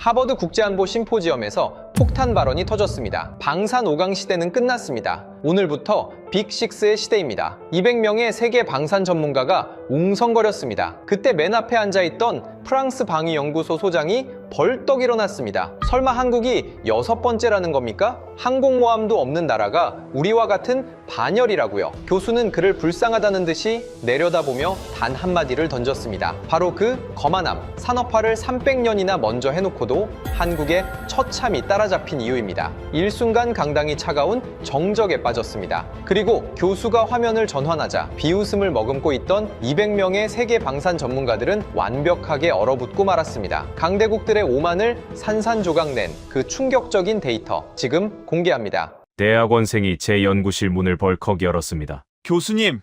하버드 국제안보 심포지엄에서 폭탄 발언이 터졌습니다. 방산 5강 시대는 끝났습니다. 오늘부터 빅6의 시대입니다. 200명의 세계 방산 전문가가 웅성거렸습니다. 그때 맨 앞에 앉아있던 프랑스 방위연구소 소장이 벌떡 일어났습니다. 설마 한국이 6번째라는 겁니까? 항공모함도 없는 나라가 우리와 같은 반열이라고요. 교수는 그를 불쌍하다는 듯이 내려다보며 단 한마디를 던졌습니다. 바로 그 거만함, 산업화를 300년이나 먼저 해놓고도 한국의 처참히 따라잡힌 이유입니다. 일순간 강당이 차가운 정적에 빠졌습니다. 그리고 교수가 화면을 전환하자 비웃음을 머금고 있던 200명의 세계 방산 전문가들은 완벽하게 얼어붙고 말았습니다. 강대국들의 오만을 산산조각 낸 그 충격적인 데이터, 지금 공개합니다. 대학원생이 제 연구실 문을 벌컥 열었습니다. 교수님,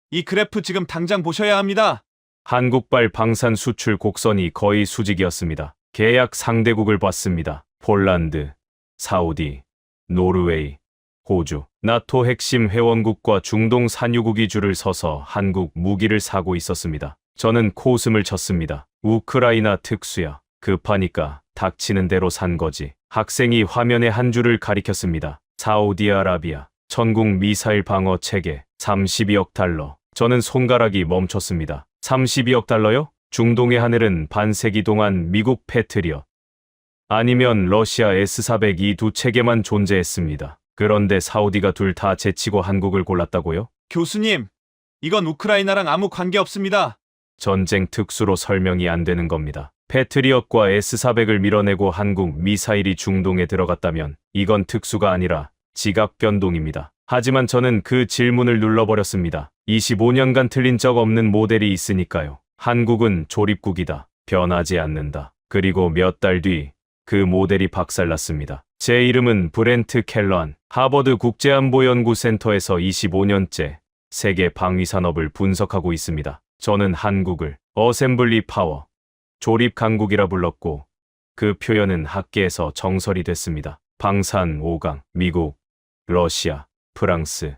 이 그래프 지금 당장 보셔야 합니다. 한국발 방산 수출 곡선이 거의 수직이었습니다. 계약 상대국을 봤습니다. 폴란드, 사우디, 노르웨이, 호주, 나토 핵심 회원국과 중동 산유국이 줄을 서서 한국 무기를 사고 있었습니다. 저는 코웃음을 쳤습니다. 우크라이나 특수야. 급하니까 닥치는 대로 산 거지. 학생이 화면에 한 줄을 가리켰습니다. 사우디아라비아, 천국 미사일 방어 체계, 32억 달러. 저는 손가락이 멈췄습니다. 32억 달러요? 중동의 하늘은 반세기 동안 미국 패트리엇, 아니면 러시아 S-400 이 두 체계만 존재했습니다. 그런데 사우디가 둘 다 제치고 한국을 골랐다고요? 교수님, 이건 우크라이나랑 아무 관계 없습니다. 전쟁 특수로 설명이 안 되는 겁니다. 패트리엇과 S-400을 밀어내고 한국 미사일이 중동에 들어갔다면 이건 특수가 아니라 지각 변동입니다. 하지만 저는 그 질문을 눌러버렸습니다. 25년간 틀린 적 없는 모델이 있으니까요. 한국은 조립국이다. 변하지 않는다. 그리고 몇 달 뒤 그 모델이 박살났습니다. 제 이름은 브렌트 켈러한, 하버드 국제안보연구센터에서 25년째 세계 방위산업을 분석하고 있습니다. 저는 한국을 어셈블리 파워, 조립 강국이라 불렀고 그 표현은 학계에서 정설이 됐습니다. 방산 5강, 미국, 러시아, 프랑스,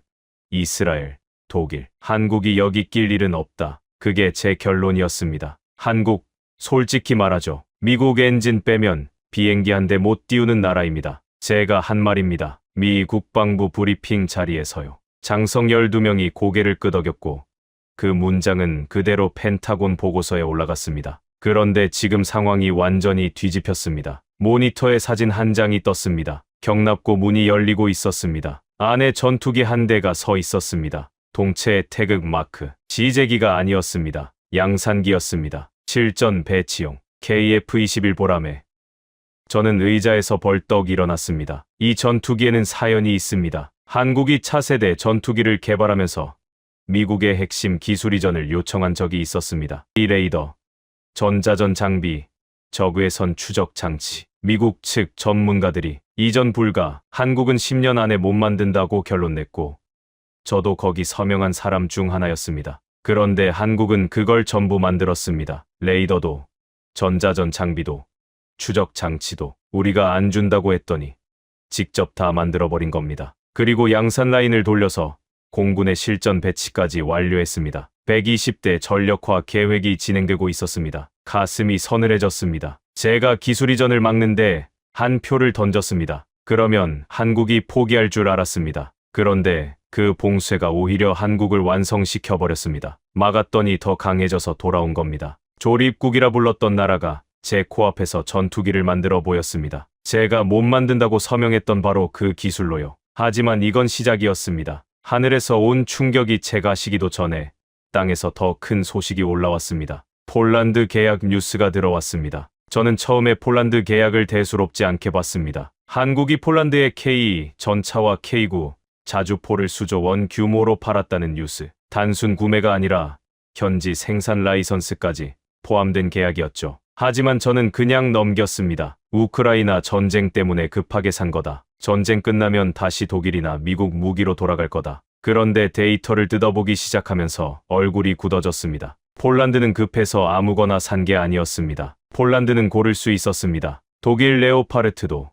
이스라엘, 독일, 한국이 여기 낄 일은 없다. 그게 제 결론이었습니다. 한국, 솔직히 말하죠. 미국 엔진 빼면 비행기 한 대 못 띄우는 나라입니다. 제가 한 말입니다. 미 국방부 브리핑 자리에서요. 장성 12명이 고개를 끄덕였고 그 문장은 그대로 펜타곤 보고서에 올라갔습니다. 그런데 지금 상황이 완전히 뒤집혔습니다. 모니터에 사진 한 장이 떴습니다. 경납고 문이 열리고 있었습니다. 안에 전투기 한 대가 서 있었습니다. 동체의 태극 마크, 지제기가 아니었습니다. 양산기였습니다. 실전 배치용 KF-21 보라매. 저는 의자에서 벌떡 일어났습니다. 이 전투기에는 사연이 있습니다. 한국이 차세대 전투기를 개발하면서 미국의 핵심 기술 이전을 요청한 적이 있었습니다. 이 레이더, 전자전 장비, 적외선 추적 장치. 미국 측 전문가들이 이전 불가, 한국은 10년 안에 못 만든다고 결론 냈고 저도 거기 서명한 사람 중 하나였습니다. 그런데 한국은 그걸 전부 만들었습니다. 레이더도, 전자전 장비도, 추적 장치도 우리가 안 준다고 했더니 직접 다 만들어버린 겁니다. 그리고 양산 라인을 돌려서 공군의 실전 배치까지 완료했습니다. 120대 전력화 계획이 진행되고 있었습니다. 가슴이 서늘해졌습니다. 제가 기술 이전을 막는데 한 표를 던졌습니다. 그러면 한국이 포기할 줄 알았습니다. 그런데 그 봉쇄가 오히려 한국을 완성시켜버렸습니다. 막았더니 더 강해져서 돌아온 겁니다. 조립국이라 불렀던 나라가 제 코앞에서 전투기를 만들어 보였습니다. 제가 못 만든다고 서명했던 바로 그 기술로요. 하지만 이건 시작이었습니다. 하늘에서 온 충격이 채가 시기도 전에 땅에서 더 큰 소식이 올라왔습니다. 폴란드 계약 뉴스가 들어왔습니다. 저는 처음에 폴란드 계약을 대수롭지 않게 봤습니다. 한국이 폴란드에 K 전차와 K9 자주포를 수조 원 규모로 팔았다는 뉴스. 단순 구매가 아니라 현지 생산 라이선스까지 포함된 계약이었죠. 하지만 저는 그냥 넘겼습니다. 우크라이나 전쟁 때문에 급하게 산 거다. 전쟁 끝나면 다시 독일이나 미국 무기로 돌아갈 거다. 그런데 데이터를 뜯어보기 시작하면서 얼굴이 굳어졌습니다. 폴란드는 급해서 아무거나 산 게 아니었습니다. 폴란드는 고를 수 있었습니다. 독일 레오파르트도,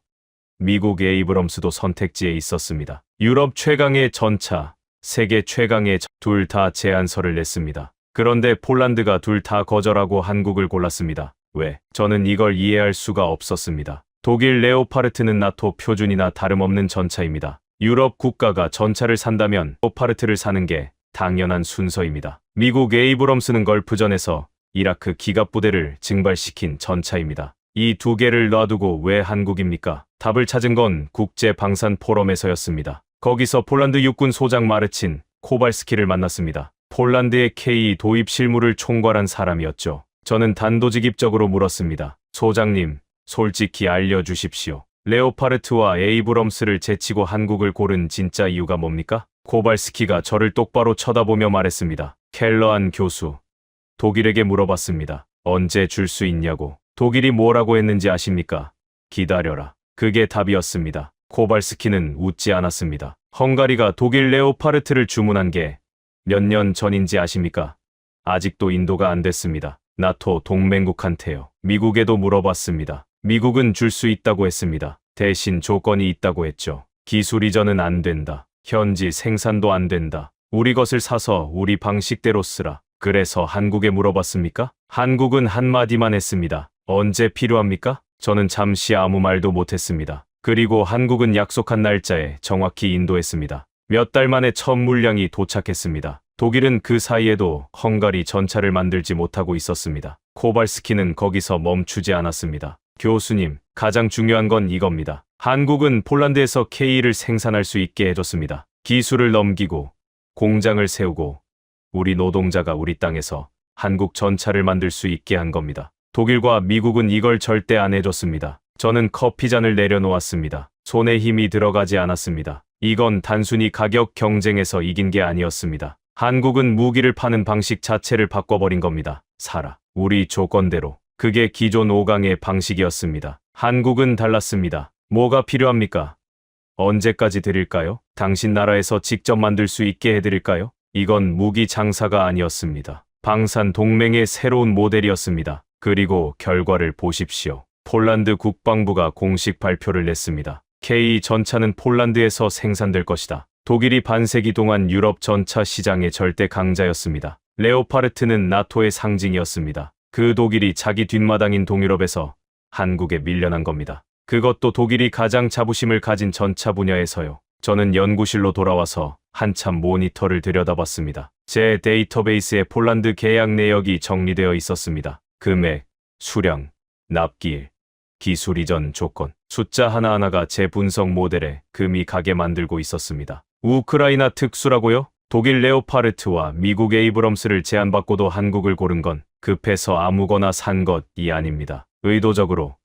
미국 에이브럼스도 선택지에 있었습니다. 유럽 최강의 전차, 세계 최강의 둘 다 제안서를 냈습니다. 그런데 폴란드가 둘 다 거절하고 한국을 골랐습니다. 왜? 저는 이걸 이해할 수가 없었습니다. 독일 레오파르트는 나토 표준이나 다름없는 전차입니다. 유럽 국가가 전차를 산다면 레오파르트를 사는 게 당연한 순서입니다. 미국 에이브럼스는 걸프전에서 이라크 기갑부대를 증발시킨 전차입니다. 이 두 개를 놔두고 왜 한국입니까? 답을 찾은 건 국제방산 포럼에서였습니다. 거기서 폴란드 육군 소장 마르친 코발스키를 만났습니다. 폴란드의 K 도입 실무를 총괄한 사람이었죠. 저는 단도직입적으로 물었습니다. 소장님, 솔직히 알려주십시오. 레오파르트와 에이브럼스를 제치고 한국을 고른 진짜 이유가 뭡니까? 코발스키가 저를 똑바로 쳐다보며 말했습니다. 켈러한 교수, 독일에게 물어봤습니다. 언제 줄 수 있냐고. 독일이 뭐라고 했는지 아십니까? 기다려라. 그게 답이었습니다. 코발스키는 웃지 않았습니다. 헝가리가 독일 레오파르트를 주문한 게 몇 년 전인지 아십니까? 아직도 인도가 안 됐습니다. 나토 동맹국한테요. 미국에도 물어봤습니다. 미국은 줄 수 있다고 했습니다. 대신 조건이 있다고 했죠. 기술 이전은 안 된다. 현지 생산도 안 된다. 우리 것을 사서 우리 방식대로 쓰라. 그래서 한국에 물어봤습니까? 한국은 한마디만 했습니다. 언제 필요합니까? 저는 잠시 아무 말도 못했습니다. 그리고 한국은 약속한 날짜에 정확히 인도했습니다. 몇 달 만에 첫 물량이 도착했습니다. 독일은 그 사이에도 헝가리 전차를 만들지 못하고 있었습니다. 코발스키는 거기서 멈추지 않았습니다. 교수님, 가장 중요한 건 이겁니다. 한국은 폴란드에서 K를 생산할 수 있게 해줬습니다. 기술을 넘기고 공장을 세우고 우리 노동자가 우리 땅에서 한국 전차를 만들 수 있게 한 겁니다. 독일과 미국은 이걸 절대 안 해줬습니다. 저는 커피잔을 내려놓았습니다. 손에 힘이 들어가지 않았습니다. 이건 단순히 가격 경쟁에서 이긴 게 아니었습니다. 한국은 무기를 파는 방식 자체를 바꿔버린 겁니다. 사라. 우리 조건대로. 그게 기존 5강의 방식이었습니다. 한국은 달랐습니다. 뭐가 필요합니까? 언제까지 드릴까요? 당신 나라에서 직접 만들 수 있게 해드릴까요? 이건 무기 장사가 아니었습니다. 방산 동맹의 새로운 모델이었습니다. 그리고 결과를 보십시오. 폴란드 국방부가 공식 발표를 냈습니다. K 전차는 폴란드에서 생산될 것이다. 독일이 반세기 동안 유럽 전차 시장의 절대 강자였습니다. 레오파르트는 나토의 상징이었습니다. 그 독일이 자기 뒷마당인 동유럽에서 한국에 밀려난 겁니다. 그것도 독일이 가장 자부심을 가진 전차 분야에서요. 저는 연구실로 돌아와서 한참 모니터를 들여다봤습니다. 제 데이터베이스에 폴란드 계약 내역이 정리되어 있었습니다. 금액, 수량, 납기일, 기술 이전 조건, 숫자 하나하나가 제 분석 모델에 금이 가게 만들고 있었습니다. 우크라이나 특수라고요? 독일 레오파르트와 미국 에이브럼스를 제안받고도 한국을 고른 건 급해서 아무거나 산 것이 아닙니다. 의도적으로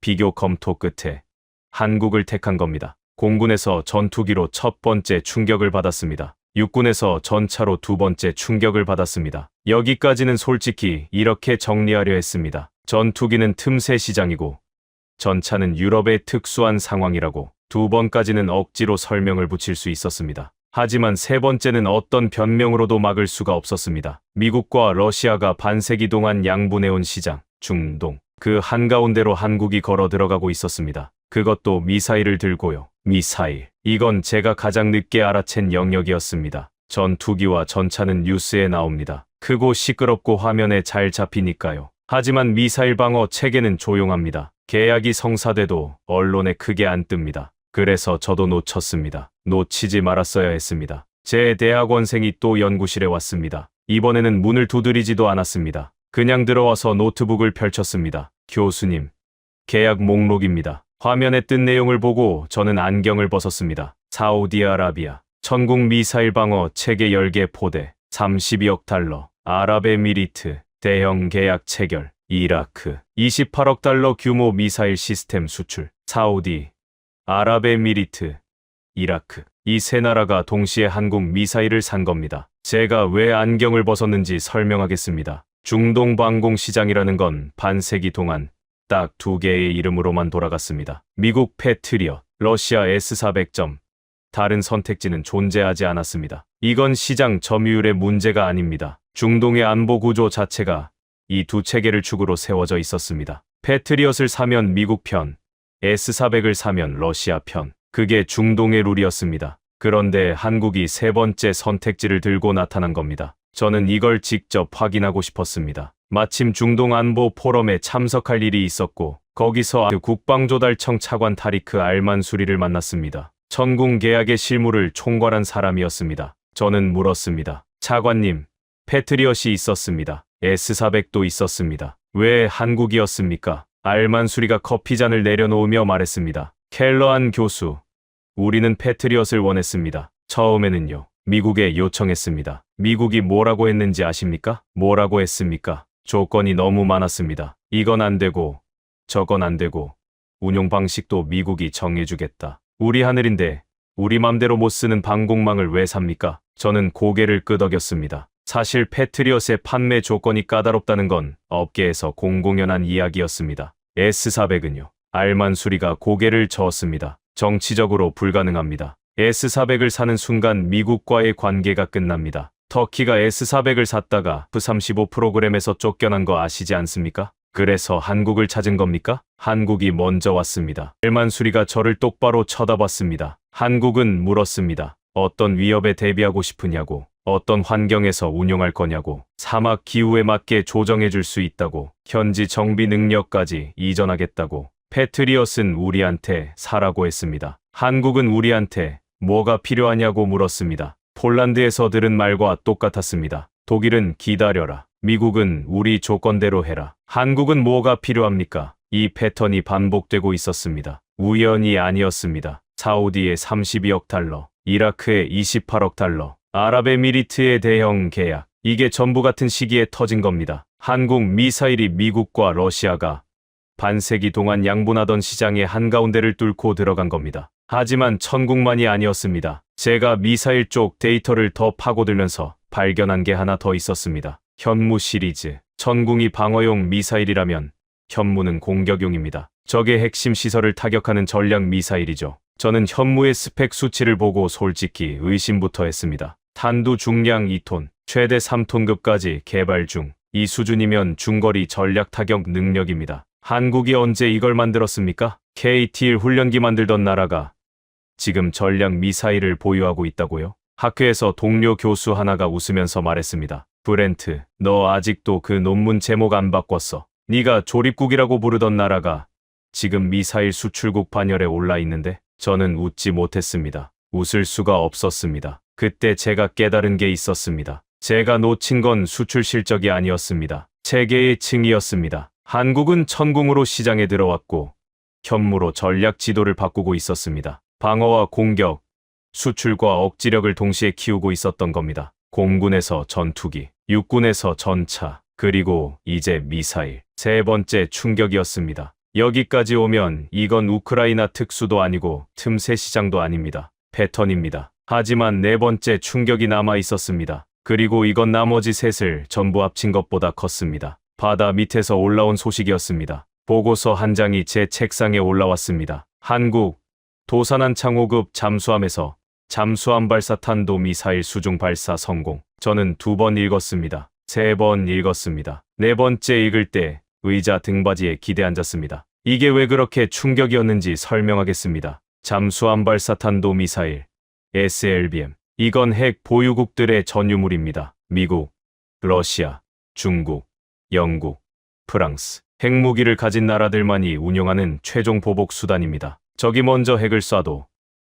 비교 검토 끝에 한국을 택한 겁니다. 공군에서 전투기로 첫 번째 충격을 받았습니다. 육군에서 전차로 두 번째 충격을 받았습니다. 여기까지는 솔직히 이렇게 정리하려 했습니다. 전투기는 틈새 시장이고 전차는 유럽의 특수한 상황이라고 두 번까지는 억지로 설명을 붙일 수 있었습니다. 하지만 세 번째는 어떤 변명으로도 막을 수가 없었습니다. 미국과 러시아가 반세기 동안 양분해온 시장, 중동, 그 한가운데로 한국이 걸어 들어가고 있었습니다. 그것도 미사일을 들고요. 미사일. 이건 제가 가장 늦게 알아챈 영역이었습니다. 전투기와 전차는 뉴스에 나옵니다. 크고 시끄럽고 화면에 잘 잡히니까요. 하지만 미사일 방어 체계는 조용합니다. 계약이 성사돼도 언론에 크게 안 뜹니다. 그래서 저도 놓쳤습니다. 놓치지 말았어야 했습니다. 제 대학원생이 또 연구실에 왔습니다. 이번에는 문을 두드리지도 않았습니다. 그냥 들어와서 노트북을 펼쳤습니다. 교수님, 계약 목록입니다. 화면에 뜬 내용을 보고 저는 안경을 벗었습니다. 사우디아라비아, 천국 미사일 방어 체계 10개 포대, 32억 달러, 아랍에미리트, 대형 계약 체결, 이라크, 28억 달러 규모 미사일 시스템 수출, 사우디, 아랍에미리트, 이라크. 이 세 나라가 동시에 한국 미사일을 산 겁니다. 제가 왜 안경을 벗었는지 설명하겠습니다. 중동 방공 시장이라는 건 반세기 동안 딱 두 개의 이름으로만 돌아갔습니다. 미국 패트리엇, 러시아 S-400점. 다른 선택지는 존재하지 않았습니다. 이건 시장 점유율의 문제가 아닙니다. 중동의 안보 구조 자체가 이 두 체계를 축으로 세워져 있었습니다. 패트리엇을 사면 미국 편, S-400을 사면 러시아 편. 그게 중동의 룰이었습니다. 그런데 한국이 세 번째 선택지를 들고 나타난 겁니다. 저는 이걸 직접 확인하고 싶었습니다. 마침 중동 안보 포럼에 참석할 일이 있었고 거기서 국방조달청 차관 타리크 알만수리를 만났습니다. 천궁 계약의 실무를 총괄한 사람이었습니다. 저는 물었습니다. 차관님, 패트리엇이 있었습니다. S400도 있었습니다. 왜 한국이었습니까? 알만수리가 커피잔을 내려놓으며 말했습니다. 켈러한 교수, 우리는 패트리엇을 원했습니다. 처음에는요. 미국에 요청했습니다. 미국이 뭐라고 했는지 아십니까? 뭐라고 했습니까? 조건이 너무 많았습니다. 이건 안 되고 저건 안 되고 운용 방식도 미국이 정해주겠다. 우리 하늘인데 우리 맘대로 못 쓰는 방공망을 왜 삽니까? 저는 고개를 끄덕였습니다. 사실 패트리엇의 판매 조건이 까다롭다는 건 업계에서 공공연한 이야기였습니다. S400은요. 알만수리가 고개를 저었습니다. 정치적으로 불가능합니다. S400을 사는 순간 미국과의 관계가 끝납니다. 터키가 S400을 샀다가 F-35 프로그램에서 쫓겨난 거 아시지 않습니까? 그래서 한국을 찾은 겁니까? 한국이 먼저 왔습니다. 알만수리가 저를 똑바로 쳐다봤습니다. 한국은 물었습니다. 어떤 위협에 대비하고 싶으냐고, 어떤 환경에서 운용할 거냐고, 사막 기후에 맞게 조정해 줄 수 있다고, 현지 정비 능력까지 이전하겠다고, 패트리엇은 우리한테 사라고 했습니다. 한국은 우리한테 뭐가 필요하냐고 물었습니다. 폴란드에서 들은 말과 똑같았습니다. 독일은 기다려라. 미국은 우리 조건대로 해라. 한국은 뭐가 필요합니까? 이 패턴이 반복되고 있었습니다. 우연이 아니었습니다. 사우디의 32억 달러, 이라크의 28억 달러, 아랍에미리트의 대형 계약. 이게 전부 같은 시기에 터진 겁니다. 한국 미사일이 미국과 러시아가 반세기 동안 양분하던 시장의 한가운데를 뚫고 들어간 겁니다. 하지만 천국만이 아니었습니다. 제가 미사일 쪽 데이터를 더 파고들면서 발견한 게 하나 더 있었습니다. 현무 시리즈. 천궁이 방어용 미사일이라면 현무는 공격용입니다. 적의 핵심 시설을 타격하는 전략 미사일이죠. 저는 현무의 스펙 수치를 보고 솔직히 의심부터 했습니다. 탄두 중량 2톤, 최대 3톤급까지 개발 중. 이 수준이면 중거리 전략 타격 능력입니다. 한국이 언제 이걸 만들었습니까? KT-1 훈련기 만들던 나라가 지금 전략 미사일을 보유하고 있다고요? 학교에서 동료 교수 하나가 웃으면서 말했습니다. 브렌트, 너 아직도 그 논문 제목 안 바꿨어. 네가 조립국이라고 부르던 나라가 지금 미사일 수출국 반열에 올라 있는데? 저는 웃지 못했습니다. 웃을 수가 없었습니다. 그때 제가 깨달은 게 있었습니다. 제가 놓친 건 수출 실적이 아니었습니다. 체계의 층이었습니다. 한국은 천궁으로 시장에 들어왔고 현무로 전략 지도를 바꾸고 있었습니다. 방어와 공격, 수출과 억지력을 동시에 키우고 있었던 겁니다. 공군에서 전투기, 육군에서 전차, 그리고 이제 미사일. 세 번째 충격이었습니다. 여기까지 오면 이건 우크라이나 특수도 아니고 틈새 시장도 아닙니다. 패턴입니다. 하지만 네 번째 충격이 남아 있었습니다. 그리고 이건 나머지 셋을 전부 합친 것보다 컸습니다. 바다 밑에서 올라온 소식이었습니다. 보고서 한 장이 제 책상에 올라왔습니다. 한국 도산한 창호급 잠수함에서 잠수함 발사 탄도 미사일 수중 발사 성공. 저는 2번 읽었습니다. 3번 읽었습니다. 네 번째 읽을 때 의자 등받이에 기대 앉았습니다. 이게 왜 그렇게 충격이었는지 설명하겠습니다. 잠수함 발사 탄도 미사일 SLBM. 이건 핵 보유국들의 전유물입니다. 미국, 러시아, 중국, 영국, 프랑스. 핵무기를 가진 나라들만이 운용하는 최종 보복 수단입니다. 적이 먼저 핵을 쏴도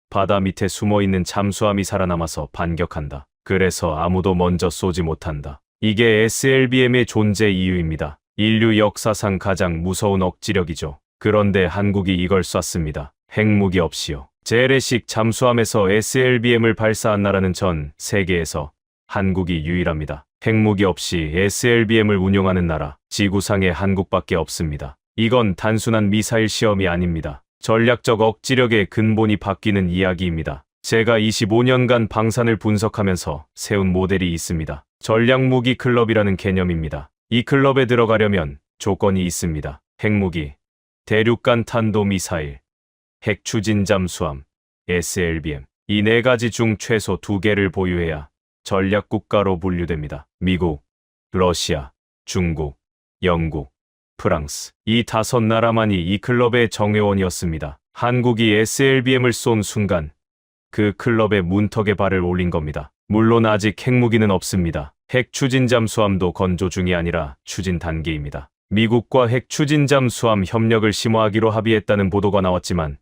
바다 밑에 숨어있는 잠수함이 살아남아서 반격한다. 그래서 아무도 먼저 쏘지 못한다. 이게 SLBM의 존재 이유입니다. 인류 역사상 가장 무서운 억지력이죠. 그런데 한국이 이걸 쐈습니다. 핵무기 없이요. 재래식 잠수함에서 SLBM을 발사한 나라는 전 세계에서 한국이 유일합니다. 핵무기 없이 SLBM을 운용하는 나라, 지구상에 한국밖에 없습니다. 이건 단순한 미사일 시험이 아닙니다. 전략적 억지력의 근본이 바뀌는 이야기입니다. 제가 25년간 방산을 분석하면서 세운 모델이 있습니다. 전략무기 클럽이라는 개념입니다. 이 클럽에 들어가려면 조건이 있습니다. 핵무기, 대륙간 탄도미사일, 핵추진 잠수함, SLBM. 이 네 가지 중 최소 2개를 보유해야 전략국가로 분류됩니다. 미국, 러시아, 중국, 영국, 프랑스. 이 5나라만이 이 클럽의 정회원이었습니다. 한국이 SLBM을 쏜 순간 그 클럽의 문턱에 발을 올린 겁니다. 물론 아직 핵무기는 없습니다. 핵 추진 잠수함도 건조 중이 아니라 추진 단계입니다. 미국과 핵 추진 잠수함 협력을 심화하기로 합의했다는 보도가 나왔지만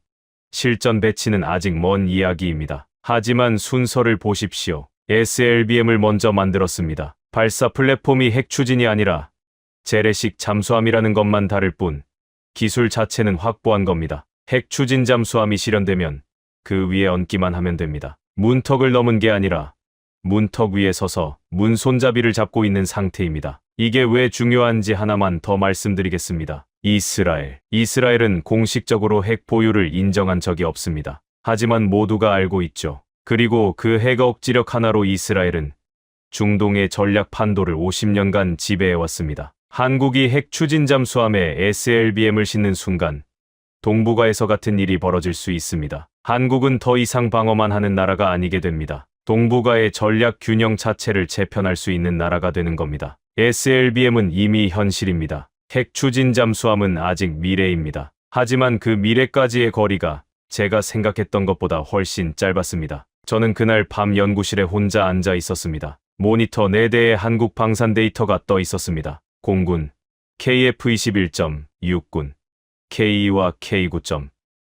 실전 배치는 아직 먼 이야기입니다. 하지만 순서를 보십시오. SLBM을 먼저 만들었습니다. 발사 플랫폼이 핵 추진이 아니라 재래식 잠수함이라는 것만 다를 뿐 기술 자체는 확보한 겁니다. 핵 추진 잠수함이 실현되면 그 위에 얹기만 하면 됩니다. 문턱을 넘은 게 아니라 문턱 위에 서서 문 손잡이를 잡고 있는 상태입니다. 이게 왜 중요한지 하나만 더 말씀드리겠습니다. 이스라엘은 공식적으로 핵 보유를 인정한 적이 없습니다. 하지만 모두가 알고 있죠. 그리고 그 핵 억지력 하나로 이스라엘은 중동의 전략 판도를 50년간 지배해왔습니다. 한국이 핵 추진 잠수함에 SLBM을 싣는 순간 동북아에서 같은 일이 벌어질 수 있습니다. 한국은 더 이상 방어만 하는 나라가 아니게 됩니다. 동북아의 전략 균형 자체를 재편할 수 있는 나라가 되는 겁니다. SLBM은 이미 현실입니다. 핵 추진 잠수함은 아직 미래입니다. 하지만 그 미래까지의 거리가 제가 생각했던 것보다 훨씬 짧았습니다. 저는 그날 밤 연구실에 혼자 앉아 있었습니다. 모니터 4대의 한국 방산 데이터가 떠 있었습니다. 공군, KF-21점, 육군, K2와 K9점,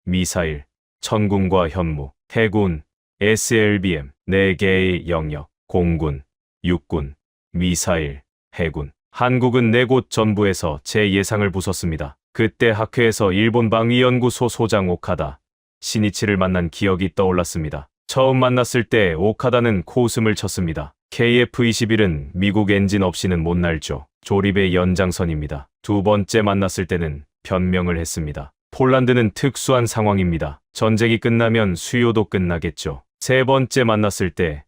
미사일, 천군과 현무, 해군, SLBM, 4개의 영역, 공군, 육군, 미사일, 해군. 한국은 4곳 전부에서 제 예상을 부쉈습니다. 그때 학회에서 일본 방위연구소 소장 오카다, 신이치를 만난 기억이 떠올랐습니다. 처음 만났을 때 오카다는 코웃음을 쳤습니다. KF-21은 미국 엔진 없이는 못 날죠. 조립의 연장선입니다. 두 번째 만났을 때는 변명을 했습니다. 폴란드는 특수한 상황입니다. 전쟁이 끝나면 수요도 끝나겠죠. 세 번째 만났을 때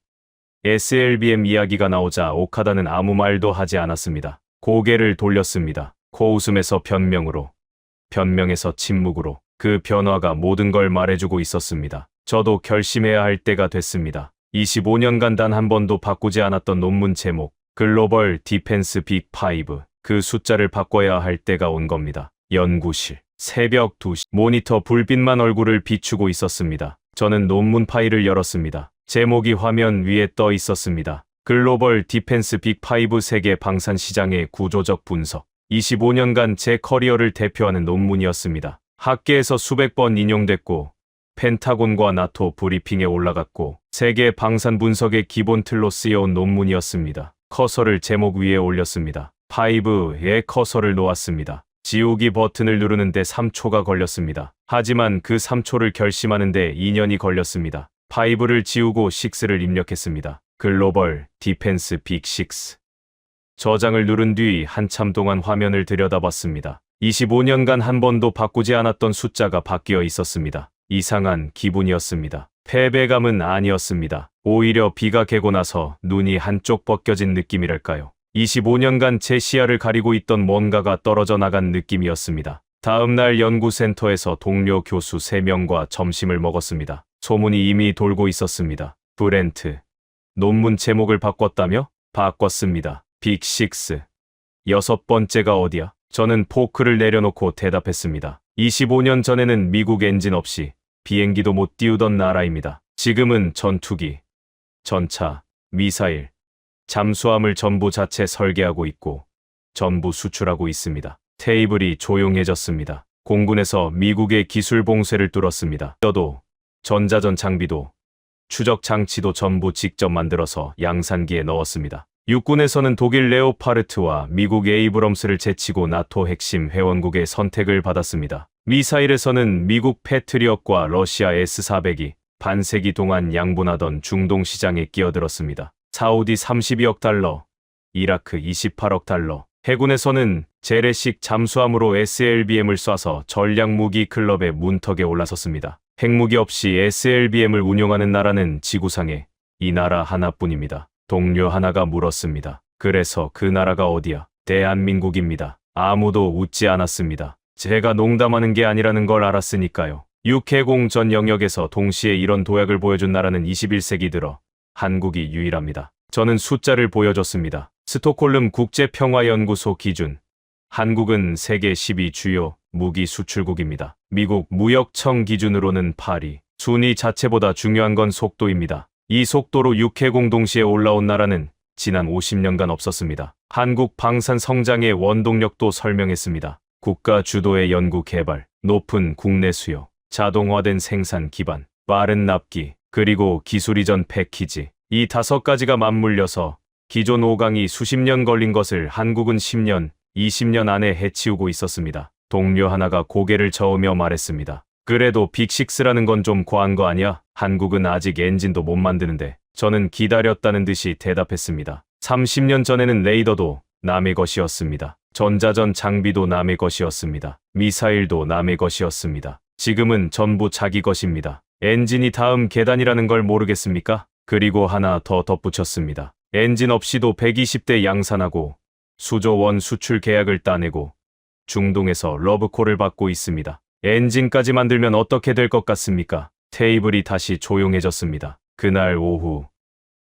SLBM 이야기가 나오자 오카다는 아무 말도 하지 않았습니다. 고개를 돌렸습니다. 코웃음에서 변명으로, 변명에서 침묵으로 그 변화가 모든 걸 말해주고 있었습니다. 저도 결심해야 할 때가 됐습니다. 25년간 단 한 번도 바꾸지 않았던 논문 제목, 글로벌 디펜스 빅5, 그 숫자를 바꿔야 할 때가 온 겁니다. 연구실, 새벽 2시, 모니터 불빛만 얼굴을 비추고 있었습니다. 저는 논문 파일을 열었습니다. 제목이 화면 위에 떠 있었습니다. 글로벌 디펜스 빅5 세계 방산 시장의 구조적 분석. 25년간 제 커리어를 대표하는 논문이었습니다. 학계에서 수백 번 인용됐고 펜타곤과 나토 브리핑에 올라갔고 세계 방산 분석의 기본 틀로 쓰여온 논문이었습니다. 커서를 제목 위에 올렸습니다. 5에 커서를 놓았습니다. 지우기 버튼을 누르는데 3초가 걸렸습니다. 하지만 그 3초를 결심하는데 2년이 걸렸습니다. 5를 지우고 6를 입력했습니다. 글로벌 디펜스 빅6. 저장을 누른 뒤 한참 동안 화면을 들여다봤습니다. 25년간 한 번도 바꾸지 않았던 숫자가 바뀌어 있었습니다. 이상한 기분이었습니다. 패배감은 아니었습니다. 오히려 비가 개고 나서 눈이 한쪽 벗겨진 느낌이랄까요. 25년간 제 시야를 가리고 있던 뭔가가 떨어져 나간 느낌이었습니다. 다음 날 연구센터에서 동료 교수 3명과 점심을 먹었습니다. 소문이 이미 돌고 있었습니다. 브렌트, 논문 제목을 바꿨다며? 바꿨습니다. 빅6. 6번째가 어디야? 저는 포크를 내려놓고 대답했습니다. 25년 전에는 미국 엔진 없이 비행기도 못 띄우던 나라입니다. 지금은 전투기, 전차, 미사일, 잠수함을 전부 자체 설계하고 있고 전부 수출하고 있습니다. 테이블이 조용해졌습니다. 공군에서 미국의 기술 봉쇄를 뚫었습니다. 저도 전자전 장비도 추적 장치도 전부 직접 만들어서 양산기에 넣었습니다. 육군에서는 독일 레오파르트와 미국 에이브럼스를 제치고 나토 핵심 회원국의 선택을 받았습니다. 미사일에서는 미국 패트리엇과 러시아 S-400이 반세기 동안 양분하던 중동 시장에 끼어들었습니다. 사우디 32억 달러, 이라크 28억 달러. 해군에서는 재래식 잠수함으로 SLBM을 쏴서 전략무기 클럽의 문턱에 올라섰습니다. 핵무기 없이 SLBM을 운용하는 나라는 지구상에 이 나라 하나뿐입니다. 동료 하나가 물었습니다. 그래서 그 나라가 어디야? 대한민국입니다. 아무도 웃지 않았습니다. 제가 농담하는 게 아니라는 걸 알았으니까요. 육해공 전 영역에서 동시에 이런 도약을 보여준 나라는 21세기 들어 한국이 유일합니다. 저는 숫자를 보여줬습니다. 스톡홀름 국제평화연구소 기준. 한국은 세계 12 주요 무기 수출국입니다. 미국 무역청 기준으로는 8위. 순위 자체보다 중요한 건 속도입니다. 이 속도로 육해공 동시에 올라온 나라는 지난 50년간 없었습니다. 한국 방산 성장의 원동력도 설명했습니다. 국가 주도의 연구 개발, 높은 국내 수요, 자동화된 생산 기반, 빠른 납기, 그리고 기술 이전 패키지. 이 5가지가 맞물려서 기존 5강이 수십 년 걸린 것을 한국은 10년, 20년 안에 해치우고 있었습니다. 동료 하나가 고개를 저으며 말했습니다. 그래도 빅6라는 건 좀 과한 거 아니야? 한국은 아직 엔진도 못 만드는데. 저는 기다렸다는 듯이 대답했습니다. 30년 전에는 레이더도 남의 것이었습니다. 전자전 장비도 남의 것이었습니다. 미사일도 남의 것이었습니다. 지금은 전부 자기 것입니다. 엔진이 다음 계단이라는 걸 모르겠습니까? 그리고 하나 더 덧붙였습니다. 엔진 없이도 120대 양산하고 수조 원 수출 계약을 따내고 중동에서 러브콜을 받고 있습니다. 엔진까지 만들면 어떻게 될 것 같습니까? 테이블이 다시 조용해졌습니다. 그날 오후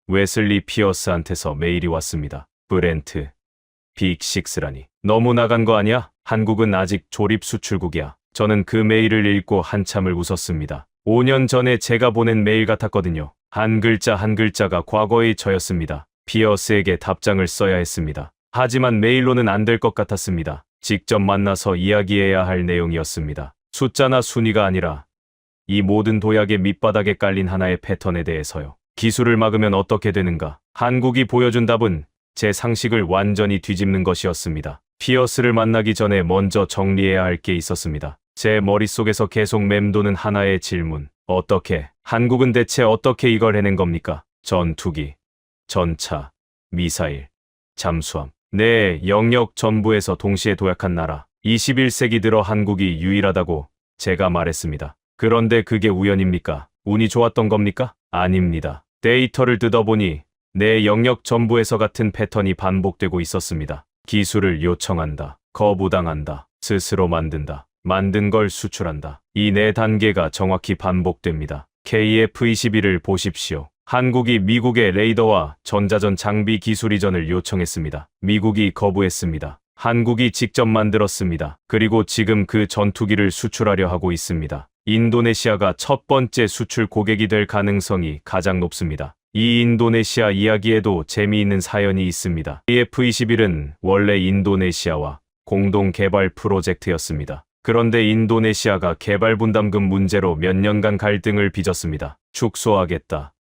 웨슬리 피어스한테서 메일이 왔습니다. 브렌트, 빅6라니. 너무 나간 거 아니야? 한국은 아직 조립 수출국이야. 저는 그 메일을 읽고 한참을 웃었습니다. 5년 전에 제가 보낸 메일 같았거든요. 한 글자 한 글자가 과거의 저였습니다. 피어스에게 답장을 써야 했습니다. 하지만 메일로는 안 될 것 같았습니다. 직접 만나서 이야기해야 할 내용이었습니다. 숫자나 순위가 아니라 이 모든 도약의 밑바닥에 깔린 하나의 패턴에 대해서요. 기술을 막으면 어떻게 되는가? 한국이 보여준 답은 제 상식을 완전히 뒤집는 것이었습니다. 피어스를 만나기 전에 먼저 정리해야 할 게 있었습니다. 제 머릿속에서 계속 맴도는 하나의 질문. 어떻게, 한국은 대체 어떻게 이걸 해낸 겁니까? 전투기, 전차, 미사일, 잠수함. 내 영역 전부에서 동시에 도약한 나라. 21세기 들어 한국이 유일하다고 제가 말했습니다. 그런데 그게 우연입니까? 운이 좋았던 겁니까? 아닙니다. 데이터를 뜯어보니 내 영역 전부에서 같은 패턴이 반복되고 있었습니다. 기술을 요청한다. 거부당한다. 스스로 만든다. 만든 걸 수출한다. 이 4단계가 정확히 반복됩니다. KF-21을 보십시오. 한국이 미국의 레이더와 전자전 장비 기술 이전을 요청했습니다. 미국이 거부했습니다. 한국이 직접 만들었습니다. 그리고 지금 그 전투기를 수출하려 하고 있습니다. 인도네시아가 첫 번째 수출 고객이 될 가능성이 가장 높습니다. 이 인도네시아 이야기에도 재미있는 사연이 있습니다. KF-21은 원래 인도네시아와 공동 개발 프로젝트였습니다. 그런데 인도네시아가 개발 분담금 문제로 몇 년간 갈등을 빚었습니다. 축소하겠다.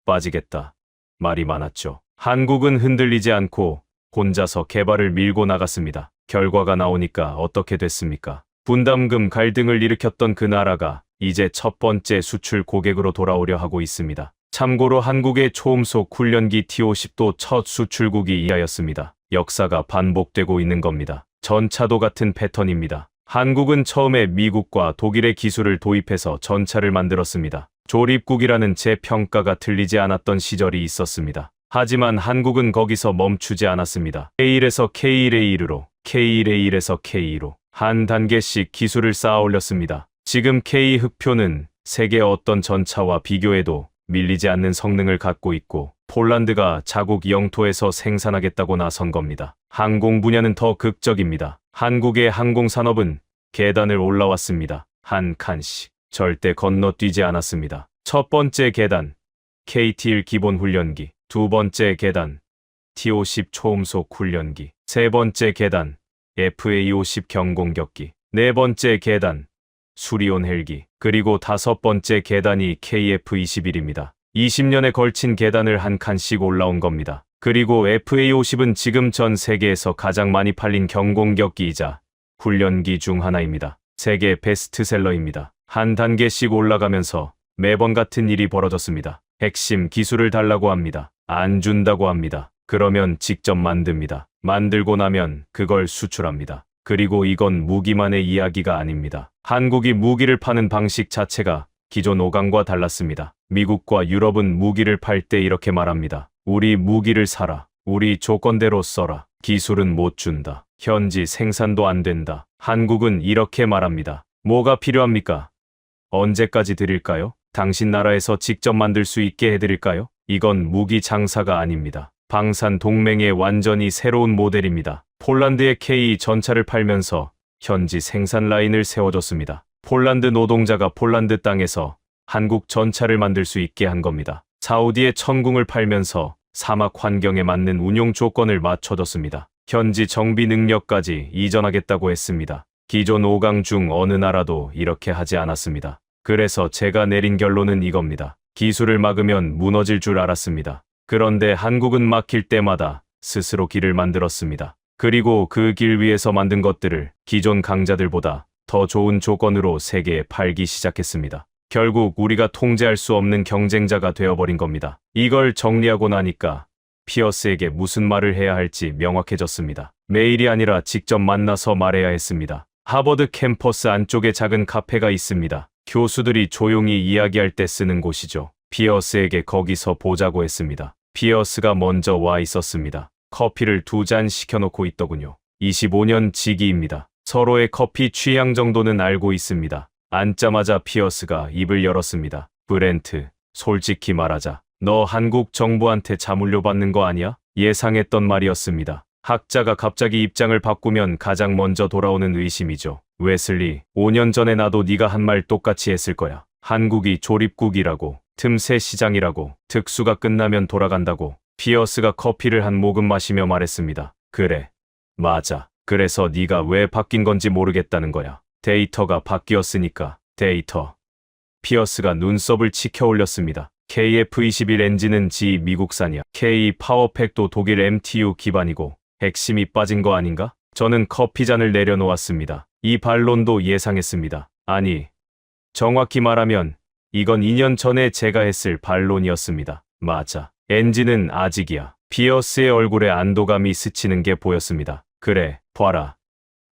빠지겠다. 말이 많았죠. 한국은 흔들리지 않고 혼자서 개발을 밀고 나갔습니다. 결과가 나오니까 어떻게 됐습니까? 분담금 갈등을 일으켰던 그 나라가 이제 첫 번째 수출 고객으로 돌아오려 하고 있습니다. 참고로 한국의 초음속 훈련기 T-50도 첫 수출국이 이하였습니다. 역사가 반복되고 있는 겁니다. 전차도 같은 패턴입니다. 한국은 처음에 미국과 독일의 기술을 도입해서 전차를 만들었습니다. 조립국이라는 제 평가가 틀리지 않았던 시절이 있었습니다. 하지만 한국은 거기서 멈추지 않았습니다. K1에서 K1A1으로, K1A1에서 K2로 한 단계씩 기술을 쌓아 올렸습니다. 지금 K 흑표는 세계 어떤 전차와 비교해도 밀리지 않는 성능을 갖고 있고 폴란드가 자국 영토에서 생산하겠다고 나선 겁니다. 항공 분야는 더 극적입니다. 한국의 항공산업은 계단을 올라왔습니다. 한 칸씩. 절대 건너뛰지 않았습니다. 첫 번째 계단, KT-1 기본 훈련기. 두 번째 계단, T-50 초음속 훈련기. 세 번째 계단, FA-50 경공격기. 네 번째 계단, 수리온 헬기. 그리고 다섯 번째 계단이 KF-21입니다. 20년에 걸친 계단을 한 칸씩 올라온 겁니다. 그리고 FA-50은 지금 전 세계에서 가장 많이 팔린 경공격기이자 훈련기 중 하나입니다. 세계 베스트셀러입니다. 한 단계씩 올라가면서 매번 같은 일이 벌어졌습니다. 핵심 기술을 달라고 합니다. 안 준다고 합니다. 그러면 직접 만듭니다. 만들고 나면 그걸 수출합니다. 그리고 이건 무기만의 이야기가 아닙니다. 한국이 무기를 파는 방식 자체가 기존 5강과 달랐습니다. 미국과 유럽은 무기를 팔 때 이렇게 말합니다. 우리 무기를 사라. 우리 조건대로 써라. 기술은 못 준다. 현지 생산도 안 된다. 한국은 이렇게 말합니다. 뭐가 필요합니까? 언제까지 드릴까요? 당신 나라에서 직접 만들 수 있게 해드릴까요? 이건 무기 장사가 아닙니다. 방산 동맹의 완전히 새로운 모델입니다. 폴란드의 K 전차를 팔면서 현지 생산 라인을 세워줬습니다. 폴란드 노동자가 폴란드 땅에서 한국 전차를 만들 수 있게 한 겁니다. 사우디의 천궁을 팔면서 사막 환경에 맞는 운용 조건을 맞춰줬습니다. 현지 정비 능력까지 이전하겠다고 했습니다. 기존 5강 중 어느 나라도 이렇게 하지 않았습니다. 그래서 제가 내린 결론은 이겁니다. 기술을 막으면 무너질 줄 알았습니다. 그런데 한국은 막힐 때마다 스스로 길을 만들었습니다. 그리고 그 길 위에서 만든 것들을 기존 강자들보다 더 좋은 조건으로 세계에 팔기 시작했습니다. 결국 우리가 통제할 수 없는 경쟁자가 되어버린 겁니다. 이걸 정리하고 나니까 피어스에게 무슨 말을 해야 할지 명확해졌습니다. 메일이 아니라 직접 만나서 말해야 했습니다. 하버드 캠퍼스 안쪽에 작은 카페가 있습니다. 교수들이 조용히 이야기할 때 쓰는 곳이죠. 피어스에게 거기서 보자고 했습니다. 피어스가 먼저 와 있었습니다. 커피를 2잔 시켜놓고 있더군요. 25년 지기입니다. 서로의 커피 취향 정도는 알고 있습니다. 앉자마자 피어스가 입을 열었습니다. 브렌트, 솔직히 말하자. 너 한국 정부한테 자물쇠 받는 거 아니야? 예상했던 말이었습니다. 학자가 갑자기 입장을 바꾸면 가장 먼저 돌아오는 의심이죠. 웨슬리, 5년 전에 나도 네가 한 말 똑같이 했을 거야. 한국이 조립국이라고, 틈새 시장이라고, 특수가 끝나면 돌아간다고. 피어스가 커피를 한 모금 마시며 말했습니다. 그래, 맞아. 그래서 네가 왜 바뀐 건지 모르겠다는 거야. 데이터가 바뀌었으니까. 데이터. 피어스가 눈썹을 치켜 올렸습니다. KF-21 엔진은 미국산이야. K 파워팩도 독일 MTU 기반이고 핵심이 빠진 거 아닌가? 저는 커피잔을 내려놓았습니다. 이 반론도 예상했습니다. 아니, 정확히 말하면 이건 2년 전에 제가 했을 반론이었습니다. 맞아. 엔진은 아직이야. 피어스의 얼굴에 안도감이 스치는 게 보였습니다. 그래, 봐라.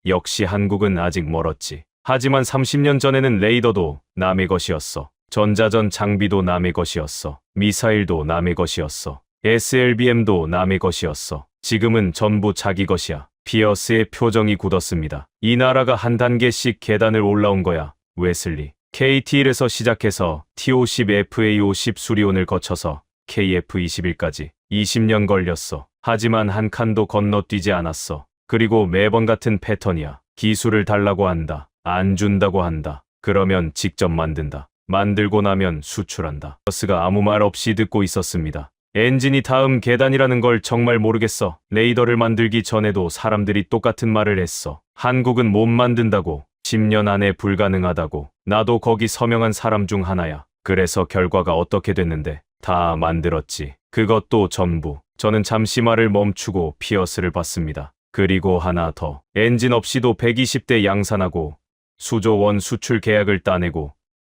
역시 한국은 아직 멀었지. 하지만 30년 전에는 레이더도 남의 것이었어. 전자전 장비도 남의 것이었어. 미사일도 남의 것이었어. SLBM도 남의 것이었어. 지금은 전부 자기 것이야. 피어스의 표정이 굳었습니다. 이 나라가 한 단계씩 계단을 올라온 거야. 웨슬리. KT1에서 시작해서 T50, FA50 수리온을 거쳐서 KF21까지 20년 걸렸어. 하지만 한 칸도 건너뛰지 않았어. 그리고 매번 같은 패턴이야. 기술을 달라고 한다. 안 준다고 한다. 그러면 직접 만든다. 만들고 나면 수출한다. 버스가 아무 말 없이 듣고 있었습니다. 엔진이 다음 계단이라는 걸 정말 모르겠어. 레이더를 만들기 전에도 사람들이 똑같은 말을 했어. 한국은 못 만든다고. 10년 안에 불가능하다고. 나도 거기 서명한 사람 중 하나야. 그래서 결과가 어떻게 됐는데? 다 만들었지. 그것도 전부. 저는 잠시 말을 멈추고 피어스를 봤습니다. 그리고 하나 더. 엔진 없이도 120대 양산하고 수조 원 수출 계약을 따내고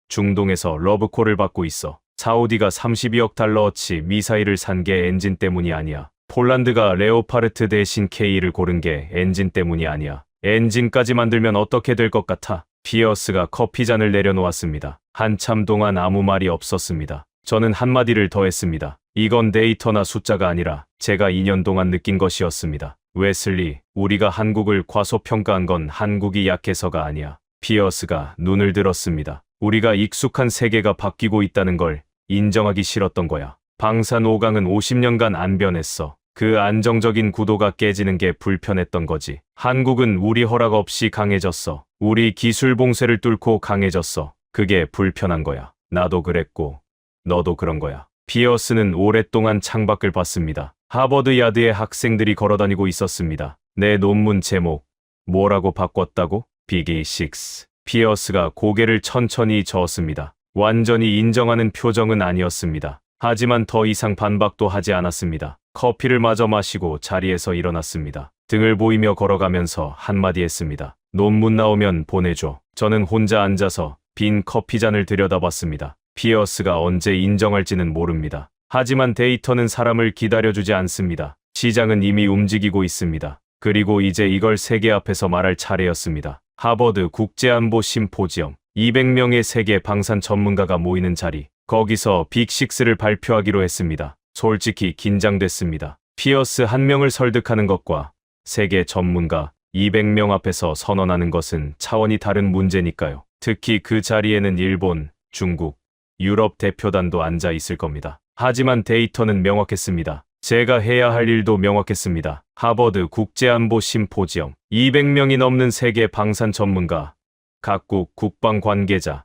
중동에서 러브콜을 받고 있어. 사우디가 32억 달러어치 미사일을 산 게 엔진 때문이 아니야. 폴란드가 레오파르트 대신 K를 고른 게 엔진 때문이 아니야. 엔진까지 만들면 어떻게 될 것 같아? 피어스가 커피잔을 내려놓았습니다. 한참 동안 아무 말이 없었습니다. 저는 한마디를 더 했습니다. 이건 데이터나 숫자가 아니라 제가 2년 동안 느낀 것이었습니다. 웨슬리, 우리가 한국을 과소평가한 건 한국이 약해서가 아니야. 피어스가 눈을 들었습니다. 우리가 익숙한 세계가 바뀌고 있다는 걸 인정하기 싫었던 거야. 방산 5강은 50년간 안 변했어. 그 안정적인 구도가 깨지는 게 불편했던 거지. 한국은 우리 허락 없이 강해졌어. 우리 기술 봉쇄를 뚫고 강해졌어. 그게 불편한 거야. 나도 그랬고 너도 그런 거야. 피어스는 오랫동안 창밖을 봤습니다. 하버드 야드에 학생들이 걸어다니고 있었습니다. 내 논문 제목 뭐라고 바꿨다고? 빅6. 피어스가 고개를 천천히 저었습니다. 완전히 인정하는 표정은 아니었습니다. 하지만 더 이상 반박도 하지 않았습니다. 커피를 마저 마시고 자리에서 일어났습니다. 등을 보이며 걸어가면서 한마디 했습니다. 논문 나오면 보내줘. 저는 혼자 앉아서 빈 커피잔을 들여다봤습니다. 피어스가 언제 인정할지는 모릅니다. 하지만 데이터는 사람을 기다려주지 않습니다. 시장은 이미 움직이고 있습니다. 그리고 이제 이걸 세계 앞에서 말할 차례였습니다. 하버드 국제안보 심포지엄. 200명의 세계 방산 전문가가 모이는 자리. 거기서 빅6를 발표하기로 했습니다. 솔직히 긴장됐습니다. 피어스 한 명을 설득하는 것과 세계 전문가 200명 앞에서 선언하는 것은 차원이 다른 문제니까요. 특히 그 자리에는 일본, 중국, 유럽 대표단도 앉아 있을 겁니다. 하지만 데이터는 명확했습니다. 제가 해야 할 일도 명확했습니다. 하버드 국제안보 심포지엄. 200명이 넘는 세계 방산 전문가, 각국 국방 관계자,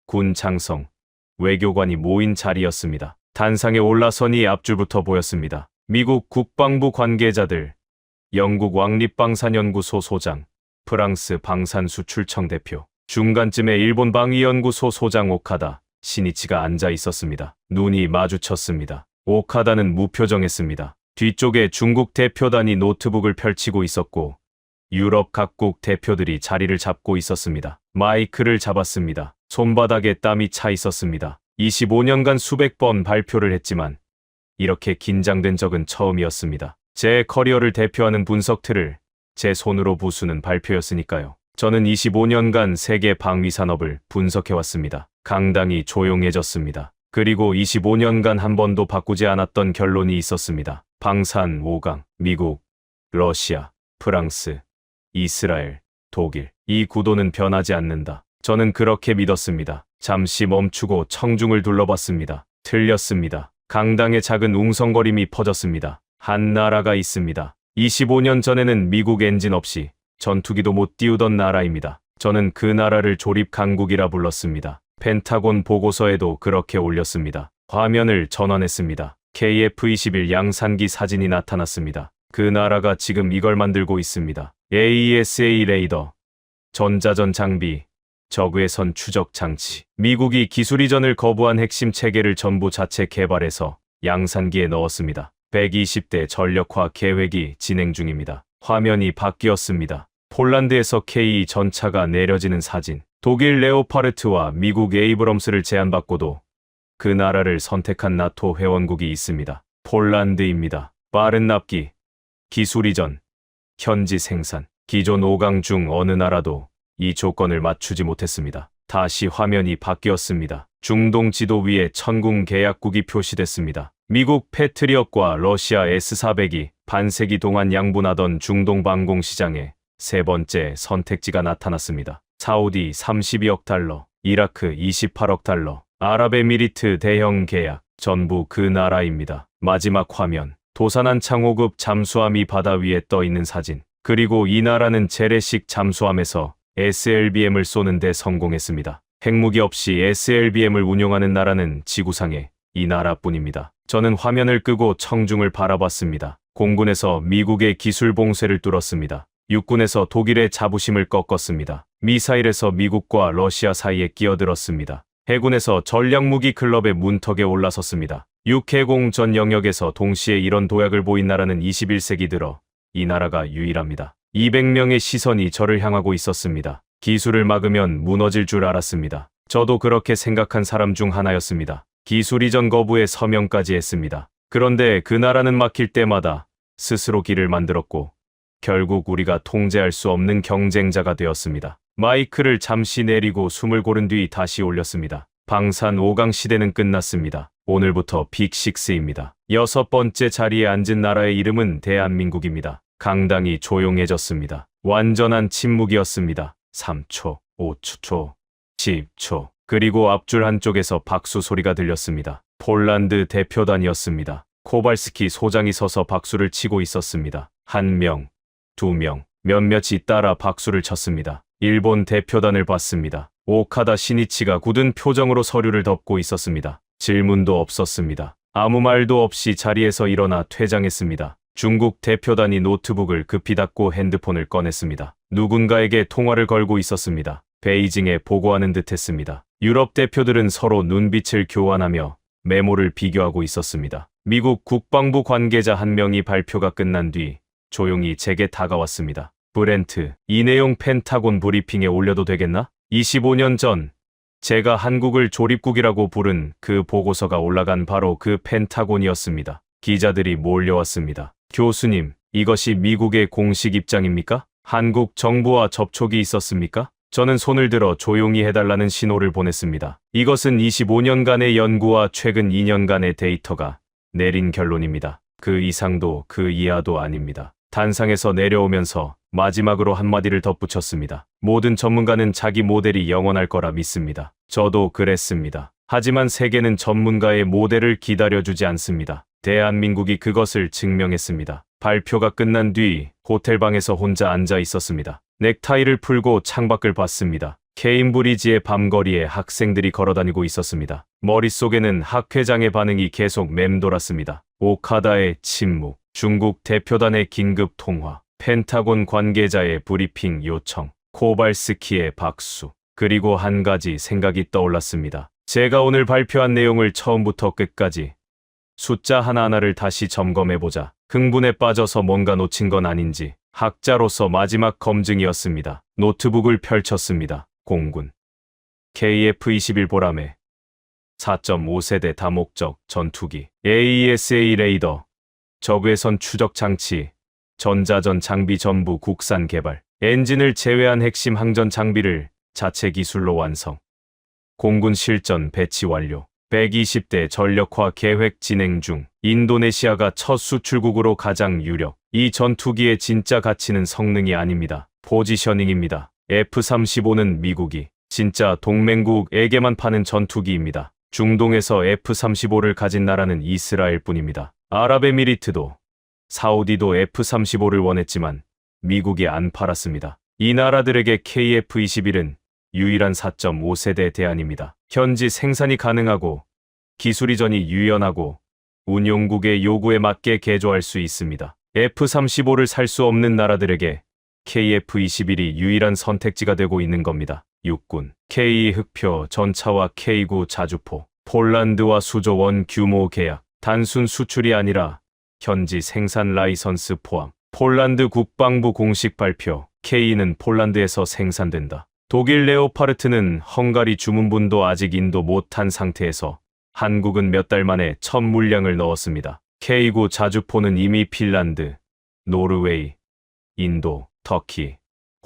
군 장성, 외교관이 모인 자리였습니다. 단상에 올라서니 앞줄부터 보였습니다. 미국 국방부 관계자들, 영국 왕립방산연구소 소장, 프랑스 방산수출청 대표, 중간쯤에 일본 방위연구소 소장 오카다, 시니치가 앉아 있었습니다. 눈이 마주쳤습니다. 오카다는 무표정했습니다. 뒤쪽에 중국 대표단이 노트북을 펼치고 있었고 유럽 각국 대표들이 자리를 잡고 있었습니다. 마이크를 잡았습니다. 손바닥에 땀이 차 있었습니다. 25년간 수백 번 발표를 했지만 이렇게 긴장된 적은 처음이었습니다. 제 커리어를 대표하는 분석틀을 제 손으로 부수는 발표였으니까요. 저는 25년간 세계 방위 산업을 분석해왔습니다. 강당이 조용해졌습니다. 그리고 25년간 한 번도 바꾸지 않았던 결론이 있었습니다. 방산 5강, 미국, 러시아, 프랑스, 이스라엘, 독일. 이 구도는 변하지 않는다. 저는 그렇게 믿었습니다. 잠시 멈추고 청중을 둘러봤습니다. 틀렸습니다. 강당에 작은 웅성거림이 퍼졌습니다. 한 나라가 있습니다. 25년 전에는 미국 엔진 없이 전투기도 못 띄우던 나라입니다. 저는 그 나라를 조립 강국이라 불렀습니다. 펜타곤 보고서에도 그렇게 올렸습니다. 화면을 전환했습니다. KF-21 양산기 사진이 나타났습니다. 그 나라가 지금 이걸 만들고 있습니다. AESA 레이더, 전자전 장비, 적외선 추적 장치. 미국이 기술 이전을 거부한 핵심 체계를 전부 자체 개발해서 양산기에 넣었습니다. 120대 전력화 계획이 진행 중입니다. 화면이 바뀌었습니다. 폴란드에서 K 전차가 내려지는 사진. 독일 레오파르트와 미국 에이브럼스를 제안받고도 그 나라를 선택한 나토 회원국이 있습니다. 폴란드입니다. 빠른 납기, 기술 이전, 현지 생산. 기존 5강 중 어느 나라도 이 조건을 맞추지 못했습니다. 다시 화면이 바뀌었습니다. 중동 지도 위에 천궁 계약국이 표시됐습니다. 미국 패트리엇과 러시아 S-400이 반세기 동안 양분하던 중동 방공 시장에 세 번째 선택지가 나타났습니다. 사우디 32억 달러, 이라크 28억 달러, 아랍에미리트 대형 계약, 전부 그 나라입니다. 마지막 화면, 도산한 창호급 잠수함이 바다 위에 떠 있는 사진. 그리고 이 나라는 재래식 잠수함에서 SLBM을 쏘는 데 성공했습니다. 핵무기 없이 SLBM을 운용하는 나라는 지구상에 이 나라뿐입니다. 저는 화면을 끄고 청중을 바라봤습니다. 공군에서 미국의 기술 봉쇄를 뚫었습니다. 육군에서 독일의 자부심을 꺾었습니다. 미사일에서 미국과 러시아 사이에 끼어들었습니다. 해군에서 전략무기 클럽의 문턱에 올라섰습니다. 육해공 전 영역에서 동시에 이런 도약을 보인 나라는 21세기 들어 이 나라가 유일합니다. 200명의 시선이 저를 향하고 있었습니다. 기술을 막으면 무너질 줄 알았습니다. 저도 그렇게 생각한 사람 중 하나였습니다. 기술 이전 거부에 서명까지 했습니다. 그런데 그 나라는 막힐 때마다 스스로 길을 만들었고 결국 우리가 통제할 수 없는 경쟁자가 되었습니다. 마이크를 잠시 내리고 숨을 고른 뒤 다시 올렸습니다. 방산 5강 시대는 끝났습니다. 오늘부터 빅6입니다. 6번째 자리에 앉은 나라의 이름은 대한민국입니다. 강당이 조용해졌습니다. 완전한 침묵이었습니다. 3초, 5초, 10초. 그리고 앞줄 한쪽에서 박수 소리가 들렸습니다. 폴란드 대표단이었습니다. 코발스키 소장이 서서 박수를 치고 있었습니다. 1명, 2명, 몇몇이 따라 박수를 쳤습니다. 일본 대표단을 봤습니다. 오카다 시니치가 굳은 표정으로 서류를 덮고 있었습니다. 질문도 없었습니다. 아무 말도 없이 자리에서 일어나 퇴장했습니다. 중국 대표단이 노트북을 급히 닫고 핸드폰을 꺼냈습니다. 누군가에게 통화를 걸고 있었습니다. 베이징에 보고하는 듯 했습니다. 유럽 대표들은 서로 눈빛을 교환하며 메모를 비교하고 있었습니다. 미국 국방부 관계자 한 명이 발표가 끝난 뒤 조용히 제게 다가왔습니다. 브렌트, 이 내용 펜타곤 브리핑에 올려도 되겠나? 25년 전 제가 한국을 조립국이라고 부른 그 보고서가 올라간 바로 그 펜타곤이었습니다. 기자들이 몰려왔습니다. 교수님, 이것이 미국의 공식 입장입니까? 한국 정부와 접촉이 있었습니까? 저는 손을 들어 조용히 해달라는 신호를 보냈습니다. 이것은 25년간의 연구와 최근 2년간의 데이터가 내린 결론입니다. 그 이상도 그 이하도 아닙니다. 단상에서 내려오면서 마지막으로 한마디를 덧붙였습니다. 모든 전문가는 자기 모델이 영원할 거라 믿습니다. 저도 그랬습니다. 하지만 세계는 전문가의 모델을 기다려주지 않습니다. 대한민국이 그것을 증명했습니다. 발표가 끝난 뒤 호텔방에서 혼자 앉아 있었습니다. 넥타이를 풀고 창밖을 봤습니다. 케임브리지의 밤거리에 학생들이 걸어다니고 있었습니다. 머릿속에는 학 회장의 반응이 계속 맴돌았습니다. 오카다의 침묵, 중국 대표단의 긴급 통화, 펜타곤 관계자의 브리핑 요청, 코발스키의 박수, 그리고 한 가지 생각이 떠올랐습니다. 제가 오늘 발표한 내용을 처음부터 끝까지 숫자 하나하나를 다시 점검해보자. 흥분에 빠져서 뭔가 놓친 건 아닌지 학자로서 마지막 검증이었습니다. 노트북을 펼쳤습니다. 공군 KF-21 보람에 4.5세대 다목적 전투기, AESA 레이더, 적외선 추적 장치, 전자전 장비 전부 국산 개발, 엔진을 제외한 핵심 항전 장비를 자체 기술로 완성. 공군 실전 배치 완료. 120대 전력화 계획 진행 중. 인도네시아가 첫 수출국으로 가장 유력. 이 전투기의 진짜 가치는 성능이 아닙니다. 포지셔닝입니다. F-35는 미국이 진짜 동맹국에게만 파는 전투기입니다. 중동에서 F-35를 가진 나라는 이스라엘 뿐입니다. 아랍에미리트도, 사우디도 F-35를 원했지만 미국이 안 팔았습니다. 이 나라들에게 KF-21은 유일한 4.5세대 대안입니다. 현지 생산이 가능하고 기술 이전이 유연하고 운용국의 요구에 맞게 개조할 수 있습니다. F-35를 살 수 없는 나라들에게 KF-21이 유일한 선택지가 되고 있는 겁니다. 육군, K 흑표 전차와 K9 자주포, 폴란드와 수조원 규모 계약, 단순 수출이 아니라 현지 생산 라이선스 포함. 폴란드 국방부 공식 발표, K는 폴란드에서 생산된다. 독일 레오파르트는 헝가리 주문분도 아직 인도 못한 상태에서 한국은 몇 달 만에 첫 물량을 넣었습니다. K9 자주포는 이미 핀란드, 노르웨이, 인도, 터키,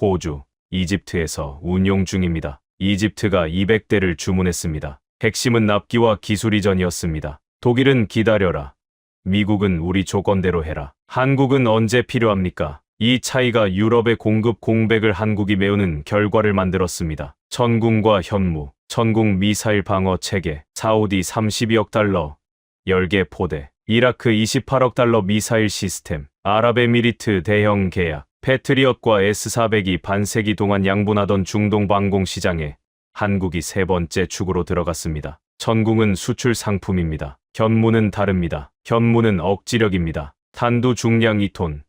호주, 이집트에서 운용 중입니다. 이집트가 200대를 주문했습니다. 핵심은 납기와 기술 이전이었습니다. 독일은 기다려라. 미국은 우리 조건대로 해라. 한국은 언제 필요합니까? 이 차이가 유럽의 공급 공백을 한국이 메우는 결과를 만들었습니다. 천궁과 현무, 천궁 미사일 방어 체계, 사우디 32억 달러, 10개 포대, 이라크 28억 달러 미사일 시스템, 아랍에미리트 대형 계약, 패트리엇과 S-400이 반세기 동안 양분하던 중동 방공 시장에 한국이 세 번째 축으로 들어갔습니다. 천궁은 수출 상품입니다. 현무는 다릅니다. 현무는 억지력입니다. 탄두 중량 2톤,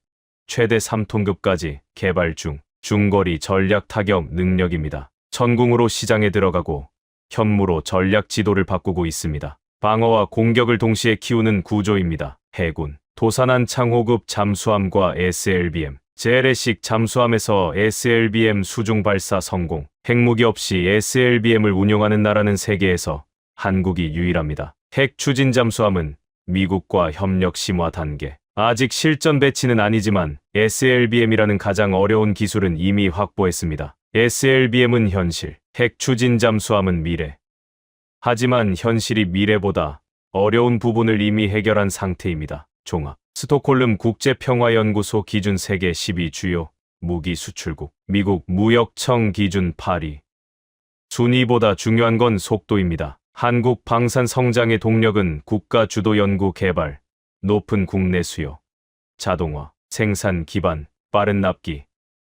최대 3톤급까지 개발 중, 중거리 전략 타격 능력입니다. 천궁으로 시장에 들어가고 현무로 전략 지도를 바꾸고 있습니다. 방어와 공격을 동시에 키우는 구조입니다. 해군, 도산한 창호급 잠수함과 SLBM, 재래식 잠수함에서 SLBM 수중 발사 성공. 핵무기 없이 SLBM을 운용하는 나라는 세계에서 한국이 유일합니다. 핵 추진 잠수함은 미국과 협력 심화 단계. 아직 실전 배치는 아니지만 SLBM이라는 가장 어려운 기술은 이미 확보했습니다. SLBM은 현실, 핵 추진 잠수함은 미래. 하지만 현실이 미래보다 어려운 부분을 이미 해결한 상태입니다. 종합, 스톡홀름 국제평화연구소 기준 세계 12 주요 무기 수출국, 미국 무역청 기준 8위. 순위보다 중요한 건 속도입니다. 한국 방산 성장의 동력은 국가 주도 연구 개발, 높은 국내 수요, 자동화, 생산 기반, 빠른 납기,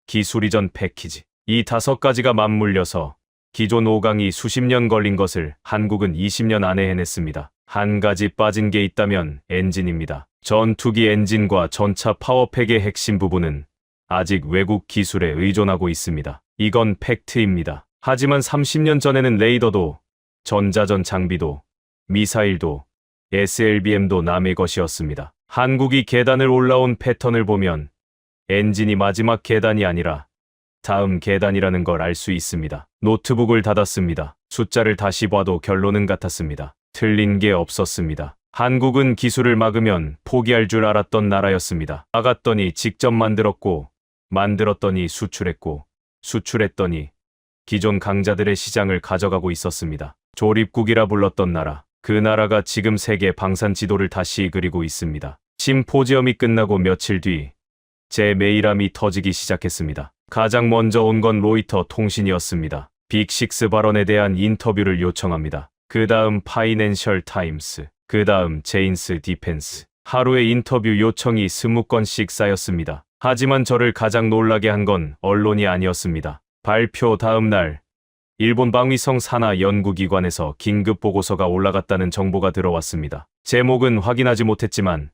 기술 이전 패키지. 이 5가지가 맞물려서 기존 5강이 수십 년 걸린 것을 한국은 20년 안에 해냈습니다. 한 가지 빠진 게 있다면 엔진입니다. 전투기 엔진과 전차 파워팩의 핵심 부분은 아직 외국 기술에 의존하고 있습니다. 이건 팩트입니다. 하지만 30년 전에는 레이더도, 전자전 장비도, 미사일도, SLBM도 남의 것이었습니다. 한국이 계단을 올라온 패턴을 보면 엔진이 마지막 계단이 아니라 다음 계단이라는 걸 알 수 있습니다. 노트북을 닫았습니다. 숫자를 다시 봐도 결론은 같았습니다. 틀린 게 없었습니다. 한국은 기술을 막으면 포기할 줄 알았던 나라였습니다. 막았더니 직접 만들었고, 만들었더니 수출했고, 수출했더니 기존 강자들의 시장을 가져가고 있었습니다. 조립국이라 불렀던 나라. 그 나라가 지금 세계 방산 지도를 다시 그리고 있습니다. 심포지엄이 끝나고 며칠 뒤 제 메일함이 터지기 시작했습니다. 가장 먼저 온 건 로이터 통신이었습니다. 빅6 발언에 대한 인터뷰를 요청합니다. 그 다음 파이낸셜 타임스, 그 다음 제인스 디펜스. 하루에 인터뷰 요청이 20건씩 쌓였습니다. 하지만 저를 가장 놀라게 한 건 언론이 아니었습니다. 발표 다음 날 일본 방위성 산하 연구기관에서 긴급 보고서가 올라갔다는 정보가 들어왔습니다. 제목은 확인하지 못했지만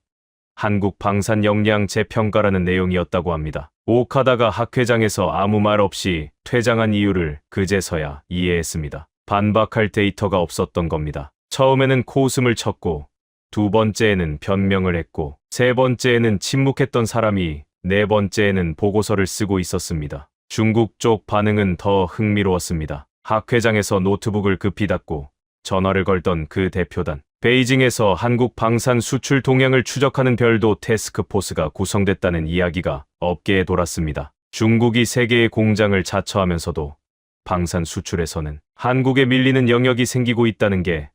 한국 방산 역량 재평가라는 내용이었다고 합니다. 오카다가 학회장에서 아무 말 없이 퇴장한 이유를 그제서야 이해했습니다. 반박할 데이터가 없었던 겁니다. 처음에는 코웃음을 쳤고, 두 번째에는 변명을 했고, 세 번째에는 침묵했던 사람이 네 번째에는 보고서를 쓰고 있었습니다. 중국 쪽 반응은 더 흥미로웠습니다. 학회장에서 노트북을 급히 닫고 전화를 걸던 그 대표단. 베이징에서 한국 방산 수출 동향을 추적하는 별도 태스크포스가 구성됐다는 이야기가 업계에 돌았습니다. 중국이 세계의 공장을 자처하면서도 방산 수출에서는 한국에 밀리는 영역이 생기고 있다는 게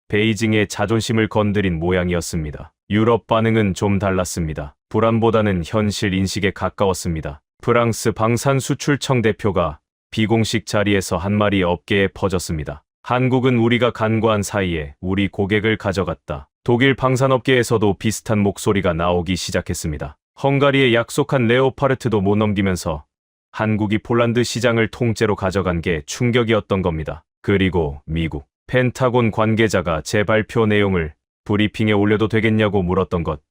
베이징의 자존심을 건드린 모양이었습니다. 유럽 반응은 좀 달랐습니다. 불안보다는 현실 인식에 가까웠습니다. 프랑스 방산수출청 대표가 비공식 자리에서 한 말이 업계에 퍼졌습니다. 한국은 우리가 간과한 사이에 우리 고객을 가져갔다. 독일 방산업계에서도 비슷한 목소리가 나오기 시작했습니다. 헝가리에 약속한 레오파르트도 못 넘기면서 한국이 폴란드 시장을 통째로 가져간 게 충격이었던 겁니다. 그리고 미국 펜타곤 관계자가 제 발표 내용을 브리핑에 올려도 되겠냐고 물었던 것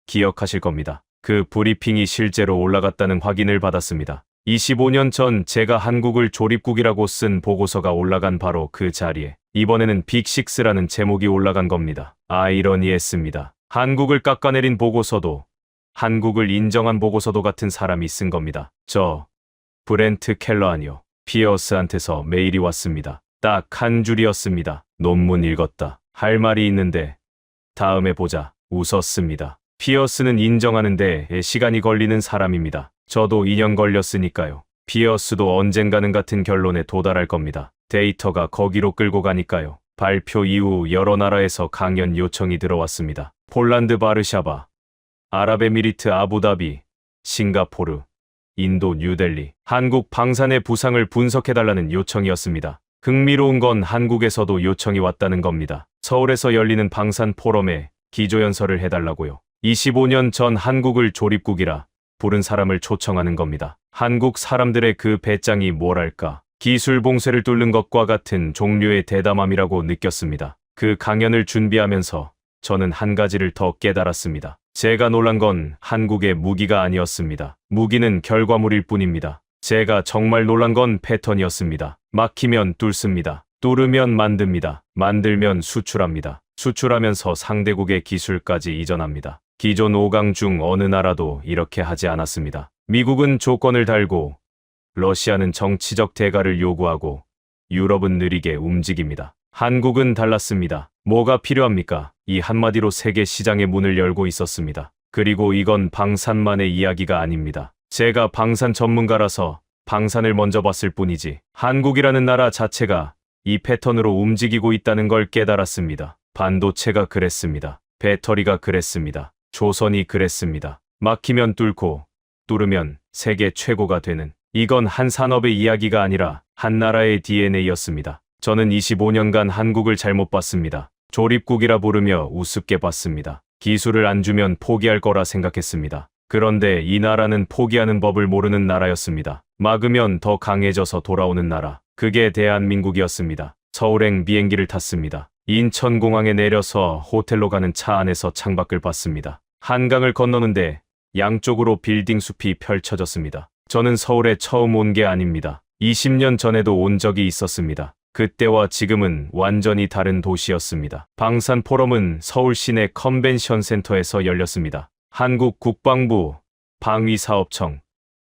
기억하실 겁니다. 그 브리핑이 실제로 올라갔다는 확인을 받았습니다. 25년 전 제가 한국을 조립국이라고 쓴 보고서가 올라간 바로 그 자리에 이번에는 빅6라는 제목이 올라간 겁니다. 아이러니했습니다. 한국을 깎아내린 보고서도 한국을 인정한 보고서도 같은 사람이 쓴 겁니다. 저 브렌트 켈러 아니요. 피어스한테서 메일이 왔습니다. 딱 한 줄이었습니다. 논문 읽었다. 할 말이 있는데 다음에 보자. 웃었습니다. 피어스는 인정하는데 시간이 걸리는 사람입니다. 저도 2년 걸렸으니까요. 피어스도 언젠가는 같은 결론에 도달할 겁니다. 데이터가 거기로 끌고 가니까요. 발표 이후 여러 나라에서 강연 요청이 들어왔습니다. 폴란드 바르샤바, 아랍에미리트 아부다비, 싱가포르, 인도 뉴델리, 한국 방산의 부상을 분석해달라는 요청이었습니다. 흥미로운 건 한국에서도 요청이 왔다는 겁니다. 서울에서 열리는 방산 포럼에 기조연설을 해달라고요. 25년 전 한국을 조립국이라 부른 사람을 초청하는 겁니다. 한국 사람들의 그 배짱이 뭐랄까, 기술 봉쇄를 뚫는 것과 같은 종류의 대담함이라고 느꼈습니다. 그 강연을 준비하면서 저는 한 가지를 더 깨달았습니다. 제가 놀란 건 한국의 무기가 아니었습니다. 무기는 결과물일 뿐입니다. 제가 정말 놀란 건 패턴이었습니다. 막히면 뚫습니다. 뚫으면 만듭니다. 만들면 수출합니다. 수출하면서 상대국의 기술까지 이전합니다. 기존 5강 중 어느 나라도 이렇게 하지 않았습니다. 미국은 조건을 달고, 러시아는 정치적 대가를 요구하고, 유럽은 느리게 움직입니다. 한국은 달랐습니다. 뭐가 필요합니까? 이 한마디로 세계 시장의 문을 열고 있었습니다. 그리고 이건 방산만의 이야기가 아닙니다. 제가 방산 전문가라서 방산을 먼저 봤을 뿐이지, 한국이라는 나라 자체가 이 패턴으로 움직이고 있다는 걸 깨달았습니다. 반도체가 그랬습니다. 배터리가 그랬습니다. 조선이 그랬습니다. 막히면 뚫고, 뚫으면 세계 최고가 되는, 이건 한 산업의 이야기가 아니라 한 나라의 DNA였습니다. 저는 25년간 한국을 잘못 봤습니다. 조립국이라 부르며 우습게 봤습니다. 기술을 안 주면 포기할 거라 생각했습니다. 그런데 이 나라는 포기하는 법을 모르는 나라였습니다. 막으면 더 강해져서 돌아오는 나라. 그게 대한민국이었습니다. 서울행 비행기를 탔습니다. 인천공항에 내려서 호텔로 가는 차 안에서 창밖을 봤습니다. 한강을 건너는데 양쪽으로 빌딩 숲이 펼쳐졌습니다. 저는 서울에 처음 온 게 아닙니다. 20년 전에도 온 적이 있었습니다. 그때와 지금은 완전히 다른 도시였습니다. 방산 포럼은 서울 시내 컨벤션 센터에서 열렸습니다. 한국 국방부, 방위사업청,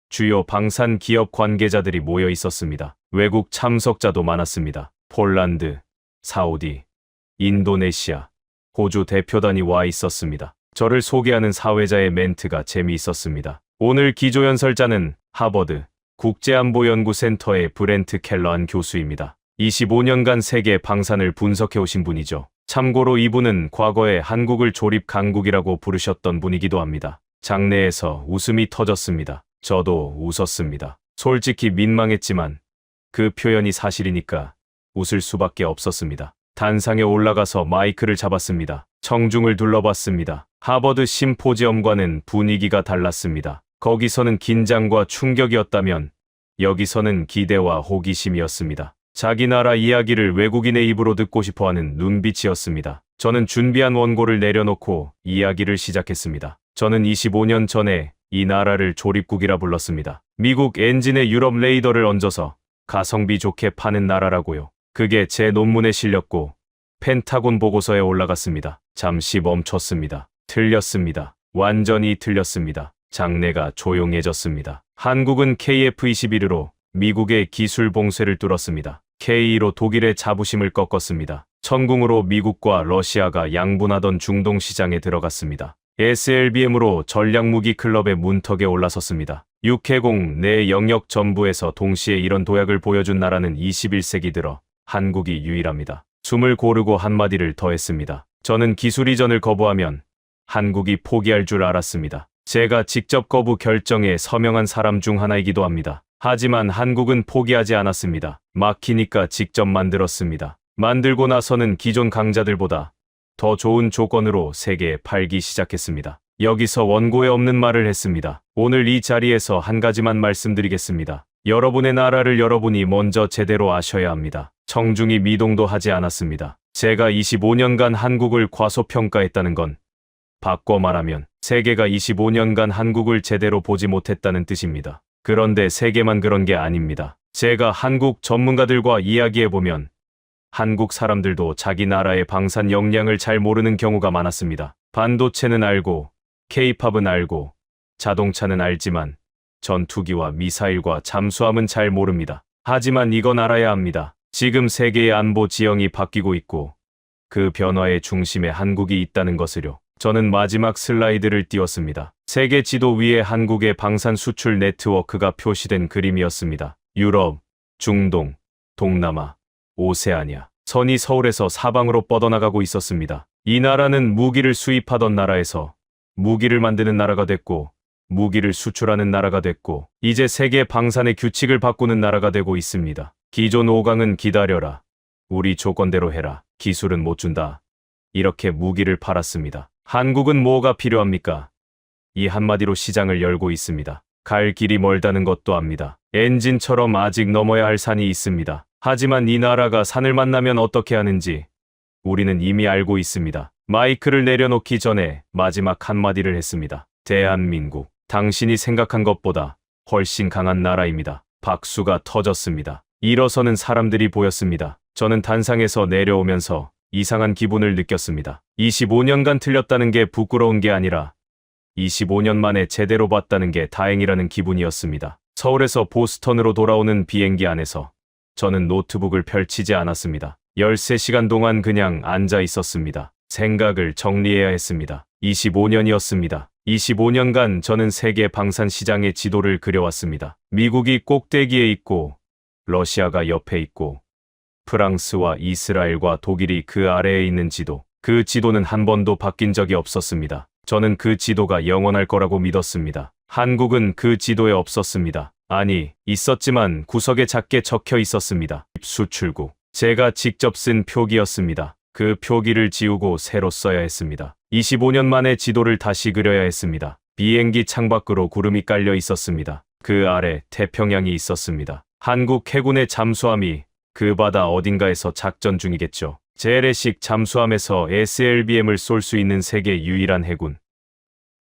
주요 방산 기업 관계자들이 모여 있었습니다. 외국 참석자도 많았습니다. 폴란드, 사우디, 인도네시아, 호주 대표단이 와 있었습니다. 저를 소개하는 사회자의 멘트가 재미있었습니다. 오늘 기조연설자는 하버드 국제안보연구센터의 브렌트 켈러한 교수입니다. 25년간 세계 방산을 분석해 오신 분이죠. 참고로 이분은 과거에 한국을 조립 강국이라고 부르셨던 분이기도 합니다. 장내에서 웃음이 터졌습니다. 저도 웃었습니다. 솔직히 민망했지만 그 표현이 사실이니까 웃을 수밖에 없었습니다. 단상에 올라가서 마이크를 잡았습니다. 청중을 둘러봤습니다. 하버드 심포지엄과는 분위기가 달랐습니다. 거기서는 긴장과 충격이었다면 여기서는 기대와 호기심이었습니다. 자기 나라 이야기를 외국인의 입으로 듣고 싶어하는 눈빛이었습니다. 저는 준비한 원고를 내려놓고 이야기를 시작했습니다. 저는 25년 전에 이 나라를 조립국이라 불렀습니다. 미국 엔진에 유럽 레이더를 얹어서 가성비 좋게 파는 나라라고요. 그게 제 논문에 실렸고 펜타곤 보고서에 올라갔습니다. 잠시 멈췄습니다. 틀렸습니다. 완전히 틀렸습니다. 장내가 조용해졌습니다. 한국은 KF-21으로 미국의 기술 봉쇄를 뚫었습니다. K2로 독일의 자부심을 꺾었습니다. 천궁으로 미국과 러시아가 양분하던 중동 시장에 들어갔습니다. SLBM으로 전략무기 클럽의 문턱에 올라섰습니다. 육해공 내 영역 전부에서 동시에 이런 도약을 보여준 나라는 21세기 들어 한국이 유일합니다. 숨을 고르고 한마디를 더했습니다. 저는 기술 이전을 거부하면 한국이 포기할 줄 알았습니다. 제가 직접 거부 결정에 서명한 사람 중 하나이기도 합니다. 하지만 한국은 포기하지 않았습니다. 막히니까 직접 만들었습니다. 만들고 나서는 기존 강자들보다 더 좋은 조건으로 세계에 팔기 시작했습니다. 여기서 원고에 없는 말을 했습니다. 오늘 이 자리에서 한 가지만 말씀드리겠습니다. 여러분의 나라를 여러분이 먼저 제대로 아셔야 합니다. 청중이 미동도 하지 않았습니다. 제가 25년간 한국을 과소평가했다는 건 바꿔 말하면 세계가 25년간 한국을 제대로 보지 못했다는 뜻입니다. 그런데 세계만 그런 게 아닙니다. 제가 한국 전문가들과 이야기해보면 한국 사람들도 자기 나라의 방산 역량을 잘 모르는 경우가 많았습니다. 반도체는 알고, K-팝은 알고, 자동차는 알지만 전투기와 미사일과 잠수함은 잘 모릅니다. 하지만 이건 알아야 합니다. 지금 세계의 안보 지형이 바뀌고 있고 그 변화의 중심에 한국이 있다는 것을요. 저는 마지막 슬라이드를 띄웠습니다. 세계 지도 위에 한국의 방산 수출 네트워크가 표시된 그림이었습니다. 유럽, 중동, 동남아, 오세아니아. 선이 서울에서 사방으로 뻗어나가고 있었습니다. 이 나라는 무기를 수입하던 나라에서 무기를 만드는 나라가 됐고 무기를 수출하는 나라가 됐고 이제 세계 방산의 규칙을 바꾸는 나라가 되고 있습니다. 기존 5강은 기다려라. 우리 조건대로 해라. 기술은 못 준다. 이렇게 무기를 팔았습니다. 한국은 뭐가 필요합니까? 이 한마디로 시장을 열고 있습니다. 갈 길이 멀다는 것도 압니다. 엔진처럼 아직 넘어야 할 산이 있습니다. 하지만 이 나라가 산을 만나면 어떻게 하는지 우리는 이미 알고 있습니다. 마이크를 내려놓기 전에 마지막 한마디를 했습니다. 대한민국, 당신이 생각한 것보다 훨씬 강한 나라입니다. 박수가 터졌습니다. 일어서는 사람들이 보였습니다. 저는 단상에서 내려오면서 이상한 기분을 느꼈습니다. 25년간 틀렸다는 게 부끄러운 게 아니라 25년 만에 제대로 봤다는 게 다행이라는 기분이었습니다. 서울에서 보스턴으로 돌아오는 비행기 안에서 저는 노트북을 펼치지 않았습니다. 13시간 동안 그냥 앉아 있었습니다. 생각을 정리해야 했습니다. 25년이었습니다. 25년간 저는 세계 방산 시장의 지도를 그려왔습니다. 미국이 꼭대기에 있고 러시아가 옆에 있고 프랑스와 이스라엘과 독일이 그 아래에 있는 지도. 그 지도는 한 번도 바뀐 적이 없었습니다. 저는 그 지도가 영원할 거라고 믿었습니다. 한국은 그 지도에 없었습니다. 아니, 있었지만 구석에 작게 적혀 있었습니다. 수출국. 제가 직접 쓴 표기였습니다. 그 표기를 지우고 새로 써야 했습니다. 25년 만에 지도를 다시 그려야 했습니다. 비행기 창밖으로 구름이 깔려 있었습니다. 그 아래 태평양이 있었습니다. 한국 해군의 잠수함이 그 바다 어딘가에서 작전 중이겠죠. 재래식 잠수함에서 SLBM을 쏠 수 있는 세계 유일한 해군.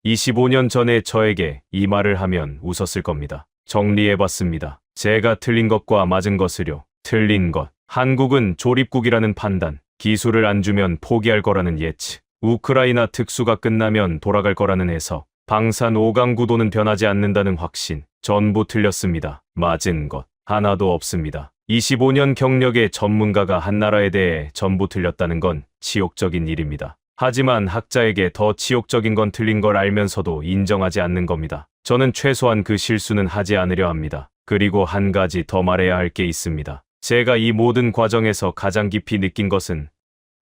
25년 전에 저에게 이 말을 하면 웃었을 겁니다. 정리해봤습니다. 제가 틀린 것과 맞은 것을요. 틀린 것. 한국은 조립국이라는 판단. 기술을 안 주면 포기할 거라는 예측. 우크라이나 특수가 끝나면 돌아갈 거라는 해석. 방산 5강 구도는 변하지 않는다는 확신. 전부 틀렸습니다. 맞은 것 하나도 없습니다. 25년 경력의 전문가가 한 나라에 대해 전부 틀렸다는 건 치욕적인 일입니다. 하지만 학자에게 더 치욕적인 건 틀린 걸 알면서도 인정하지 않는 겁니다. 저는 최소한 그 실수는 하지 않으려 합니다. 그리고 한 가지 더 말해야 할 게 있습니다. 제가 이 모든 과정에서 가장 깊이 느낀 것은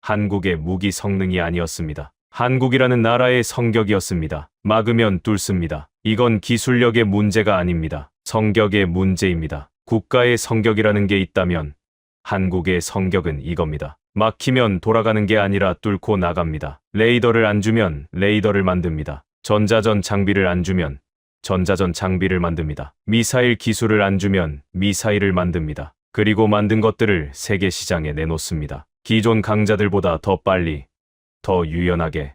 한국의 무기 성능이 아니었습니다. 한국이라는 나라의 성격이었습니다. 막으면 뚫습니다. 이건 기술력의 문제가 아닙니다. 성격의 문제입니다. 국가의 성격이라는 게 있다면 한국의 성격은 이겁니다. 막히면 돌아가는 게 아니라 뚫고 나갑니다. 레이더를 안 주면 레이더를 만듭니다. 전자전 장비를 안 주면 전자전 장비를 만듭니다. 미사일 기술을 안 주면 미사일을 만듭니다. 그리고 만든 것들을 세계 시장에 내놓습니다. 기존 강자들보다 더 빨리, 더 유연하게,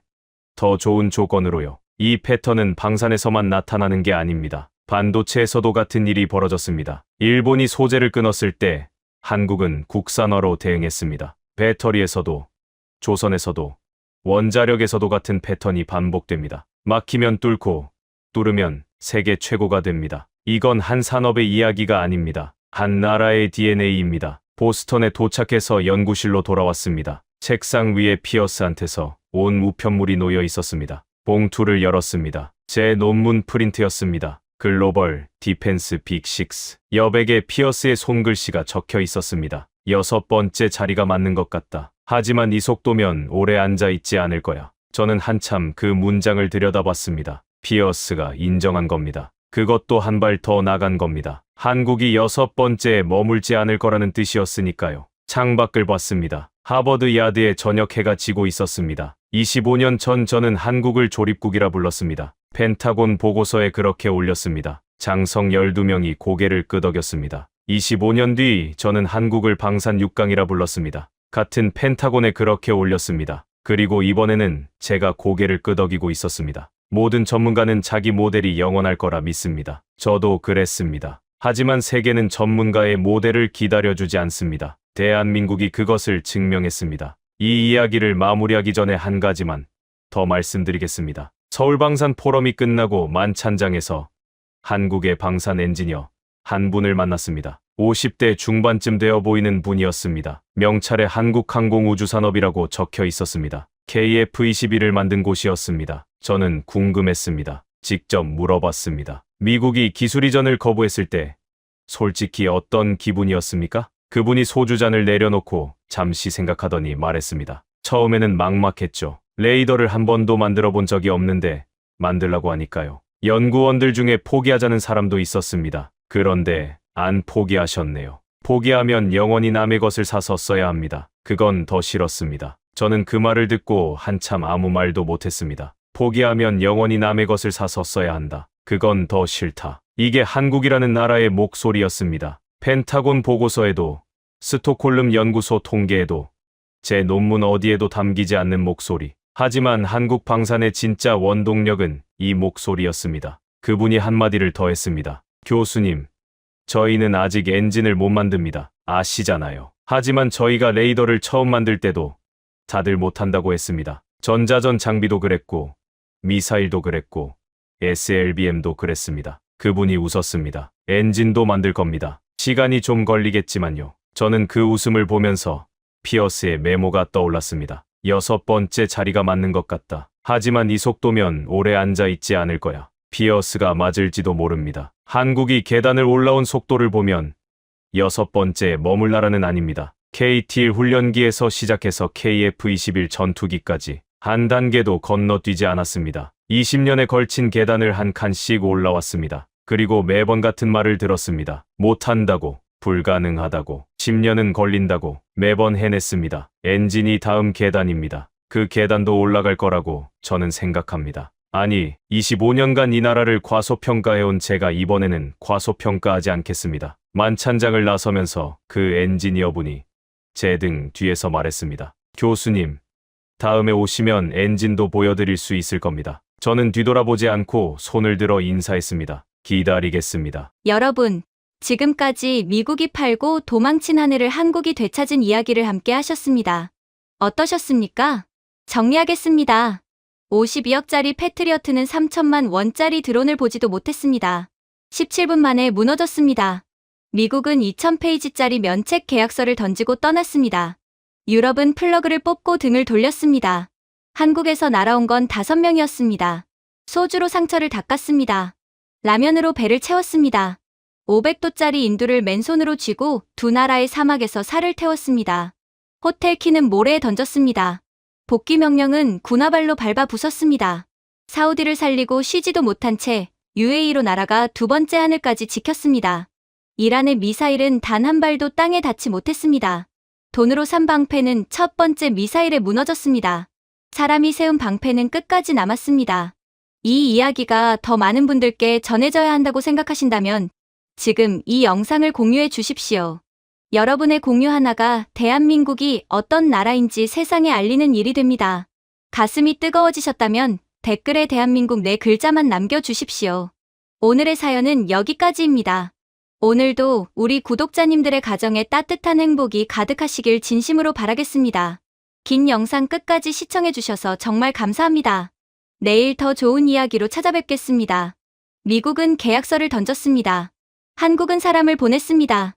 더 좋은 조건으로요. 이 패턴은 방산에서만 나타나는 게 아닙니다. 반도체에서도 같은 일이 벌어졌습니다. 일본이 소재를 끊었을 때 한국은 국산화로 대응했습니다. 배터리에서도, 조선에서도, 원자력에서도 같은 패턴이 반복됩니다. 막히면 뚫고, 뚫으면 세계 최고가 됩니다. 이건 한 산업의 이야기가 아닙니다. 한 나라의 DNA입니다. 보스턴에 도착해서 연구실로 돌아왔습니다. 책상 위에 피어스한테서 온 우편물이 놓여 있었습니다. 봉투를 열었습니다. 제 논문 프린트였습니다. 글로벌 디펜스 빅6. 여백에 피어스의 손글씨가 적혀 있었습니다. 6번째 자리가 맞는 것 같다. 하지만 이 속도면 오래 앉아 있지 않을 거야. 저는 한참 그 문장을 들여다봤습니다. 피어스가 인정한 겁니다. 그것도 한 발 더 나간 겁니다. 한국이 6번째에 머물지 않을 거라는 뜻이었으니까요. 창밖을 봤습니다. 하버드 야드에 저녁 해가 지고 있었습니다. 25년 전 저는 한국을 조립국이라 불렀습니다. 펜타곤 보고서에 그렇게 올렸습니다. 장성 12명이 고개를 끄덕였습니다. 25년 뒤 저는 한국을 방산 6강이라 불렀습니다. 같은 펜타곤에 그렇게 올렸습니다. 그리고 이번에는 제가 고개를 끄덕이고 있었습니다. 모든 전문가는 자기 모델이 영원할 거라 믿습니다. 저도 그랬습니다. 하지만 세계는 전문가의 모델을 기다려주지 않습니다. 대한민국이 그것을 증명했습니다. 이 이야기를 마무리하기 전에 한 가지만 더 말씀드리겠습니다. 서울방산 포럼이 끝나고 만찬장에서 한국의 방산 엔지니어 한 분을 만났습니다. 50대 중반쯤 되어 보이는 분이었습니다. 명찰에 한국항공우주산업이라고 적혀 있었습니다. KF-21을 만든 곳이었습니다. 저는 궁금했습니다. 직접 물어봤습니다. 미국이 기술 이전을 거부했을 때 솔직히 어떤 기분이었습니까? 그분이 소주잔을 내려놓고 잠시 생각하더니 말했습니다. 처음에는 막막했죠. 레이더를 한 번도 만들어 본 적이 없는데 만들라고 하니까요. 연구원들 중에 포기하자는 사람도 있었습니다. 그런데 안 포기하셨네요. 포기하면 영원히 남의 것을 사서 써야 합니다. 그건 더 싫었습니다. 저는 그 말을 듣고 한참 아무 말도 못했습니다. 포기하면 영원히 남의 것을 사서 써야 한다. 그건 더 싫다. 이게 한국이라는 나라의 목소리였습니다. 펜타곤 보고서에도, 스톡홀름 연구소 통계에도, 제 논문 어디에도 담기지 않는 목소리. 하지만 한국 방산의 진짜 원동력은 이 목소리였습니다. 그분이 한마디를 더 했습니다. 교수님, 저희는 아직 엔진을 못 만듭니다. 아시잖아요. 하지만 저희가 레이더를 처음 만들 때도 다들 못한다고 했습니다. 전자전 장비도 그랬고, 미사일도 그랬고, SLBM도 그랬습니다. 그분이 웃었습니다. 엔진도 만들 겁니다. 시간이 좀 걸리겠지만요. 저는 그 웃음을 보면서 피어스의 메모가 떠올랐습니다. 6번째 자리가 맞는 것 같다. 하지만 이 속도면 오래 앉아 있지 않을 거야. 피어스가 맞을지도 모릅니다. 한국이 계단을 올라온 속도를 보면 6번째에 머물나라는 아닙니다. KT 훈련기에서 시작해서 KF-21 전투기까지 한 단계도 건너뛰지 않았습니다. 20년에 걸친 계단을 한 칸씩 올라왔습니다. 그리고 매번 같은 말을 들었습니다. 못한다고, 불가능하다고, 10년은 걸린다고 매번 해냈습니다. 엔진이 다음 계단입니다. 그 계단도 올라갈 거라고 저는 생각합니다. 아니, 25년간 이 나라를 과소평가해온 제가 이번에는 과소평가하지 않겠습니다. 만찬장을 나서면서 그 엔지니어분이 제 등 뒤에서 말했습니다. 교수님, 다음에 오시면 엔진도 보여드릴 수 있을 겁니다. 저는 뒤돌아보지 않고 손을 들어 인사했습니다. 기다리겠습니다. 여러분, 지금까지 미국이 팔고 도망친 하늘을 한국이 되찾은 이야기를 함께 하셨습니다. 어떠셨습니까? 정리하겠습니다. 52억짜리 패트리어트는 3천만 원짜리 드론을 보지도 못했습니다. 17분 만에 무너졌습니다. 미국은 2000페이지짜리 면책 계약서를 던지고 떠났습니다. 유럽은 플러그를 뽑고 등을 돌렸습니다. 한국에서 날아온 건 5명이었습니다. 소주로 상처를 닦았습니다. 라면으로 배를 채웠습니다. 500도짜리 인두를 맨손으로 쥐고 두 나라의 사막에서 살을 태웠습니다. 호텔 키는 모래에 던졌습니다. 복귀 명령은 군화발로 밟아 부쉈습니다. 사우디를 살리고 쉬지도 못한 채 UAE로 날아가 두 번째 하늘까지 지켰습니다. 이란의 미사일은 단 한 발도 땅에 닿지 못했습니다. 돈으로 산 방패는 첫 번째 미사일에 무너졌습니다. 사람이 세운 방패는 끝까지 남았습니다. 이 이야기가 더 많은 분들께 전해져야 한다고 생각하신다면 지금 이 영상을 공유해 주십시오. 여러분의 공유 하나가 대한민국이 어떤 나라인지 세상에 알리는 일이 됩니다. 가슴이 뜨거워지셨다면 댓글에 대한민국 네 글자만 남겨주십시오. 오늘의 사연은 여기까지입니다. 오늘도 우리 구독자님들의 가정에 따뜻한 행복이 가득하시길 진심으로 바라겠습니다. 긴 영상 끝까지 시청해주셔서 정말 감사합니다. 내일 더 좋은 이야기로 찾아뵙겠습니다. 미국은 계약서를 던졌습니다. 한국은 사람을 보냈습니다.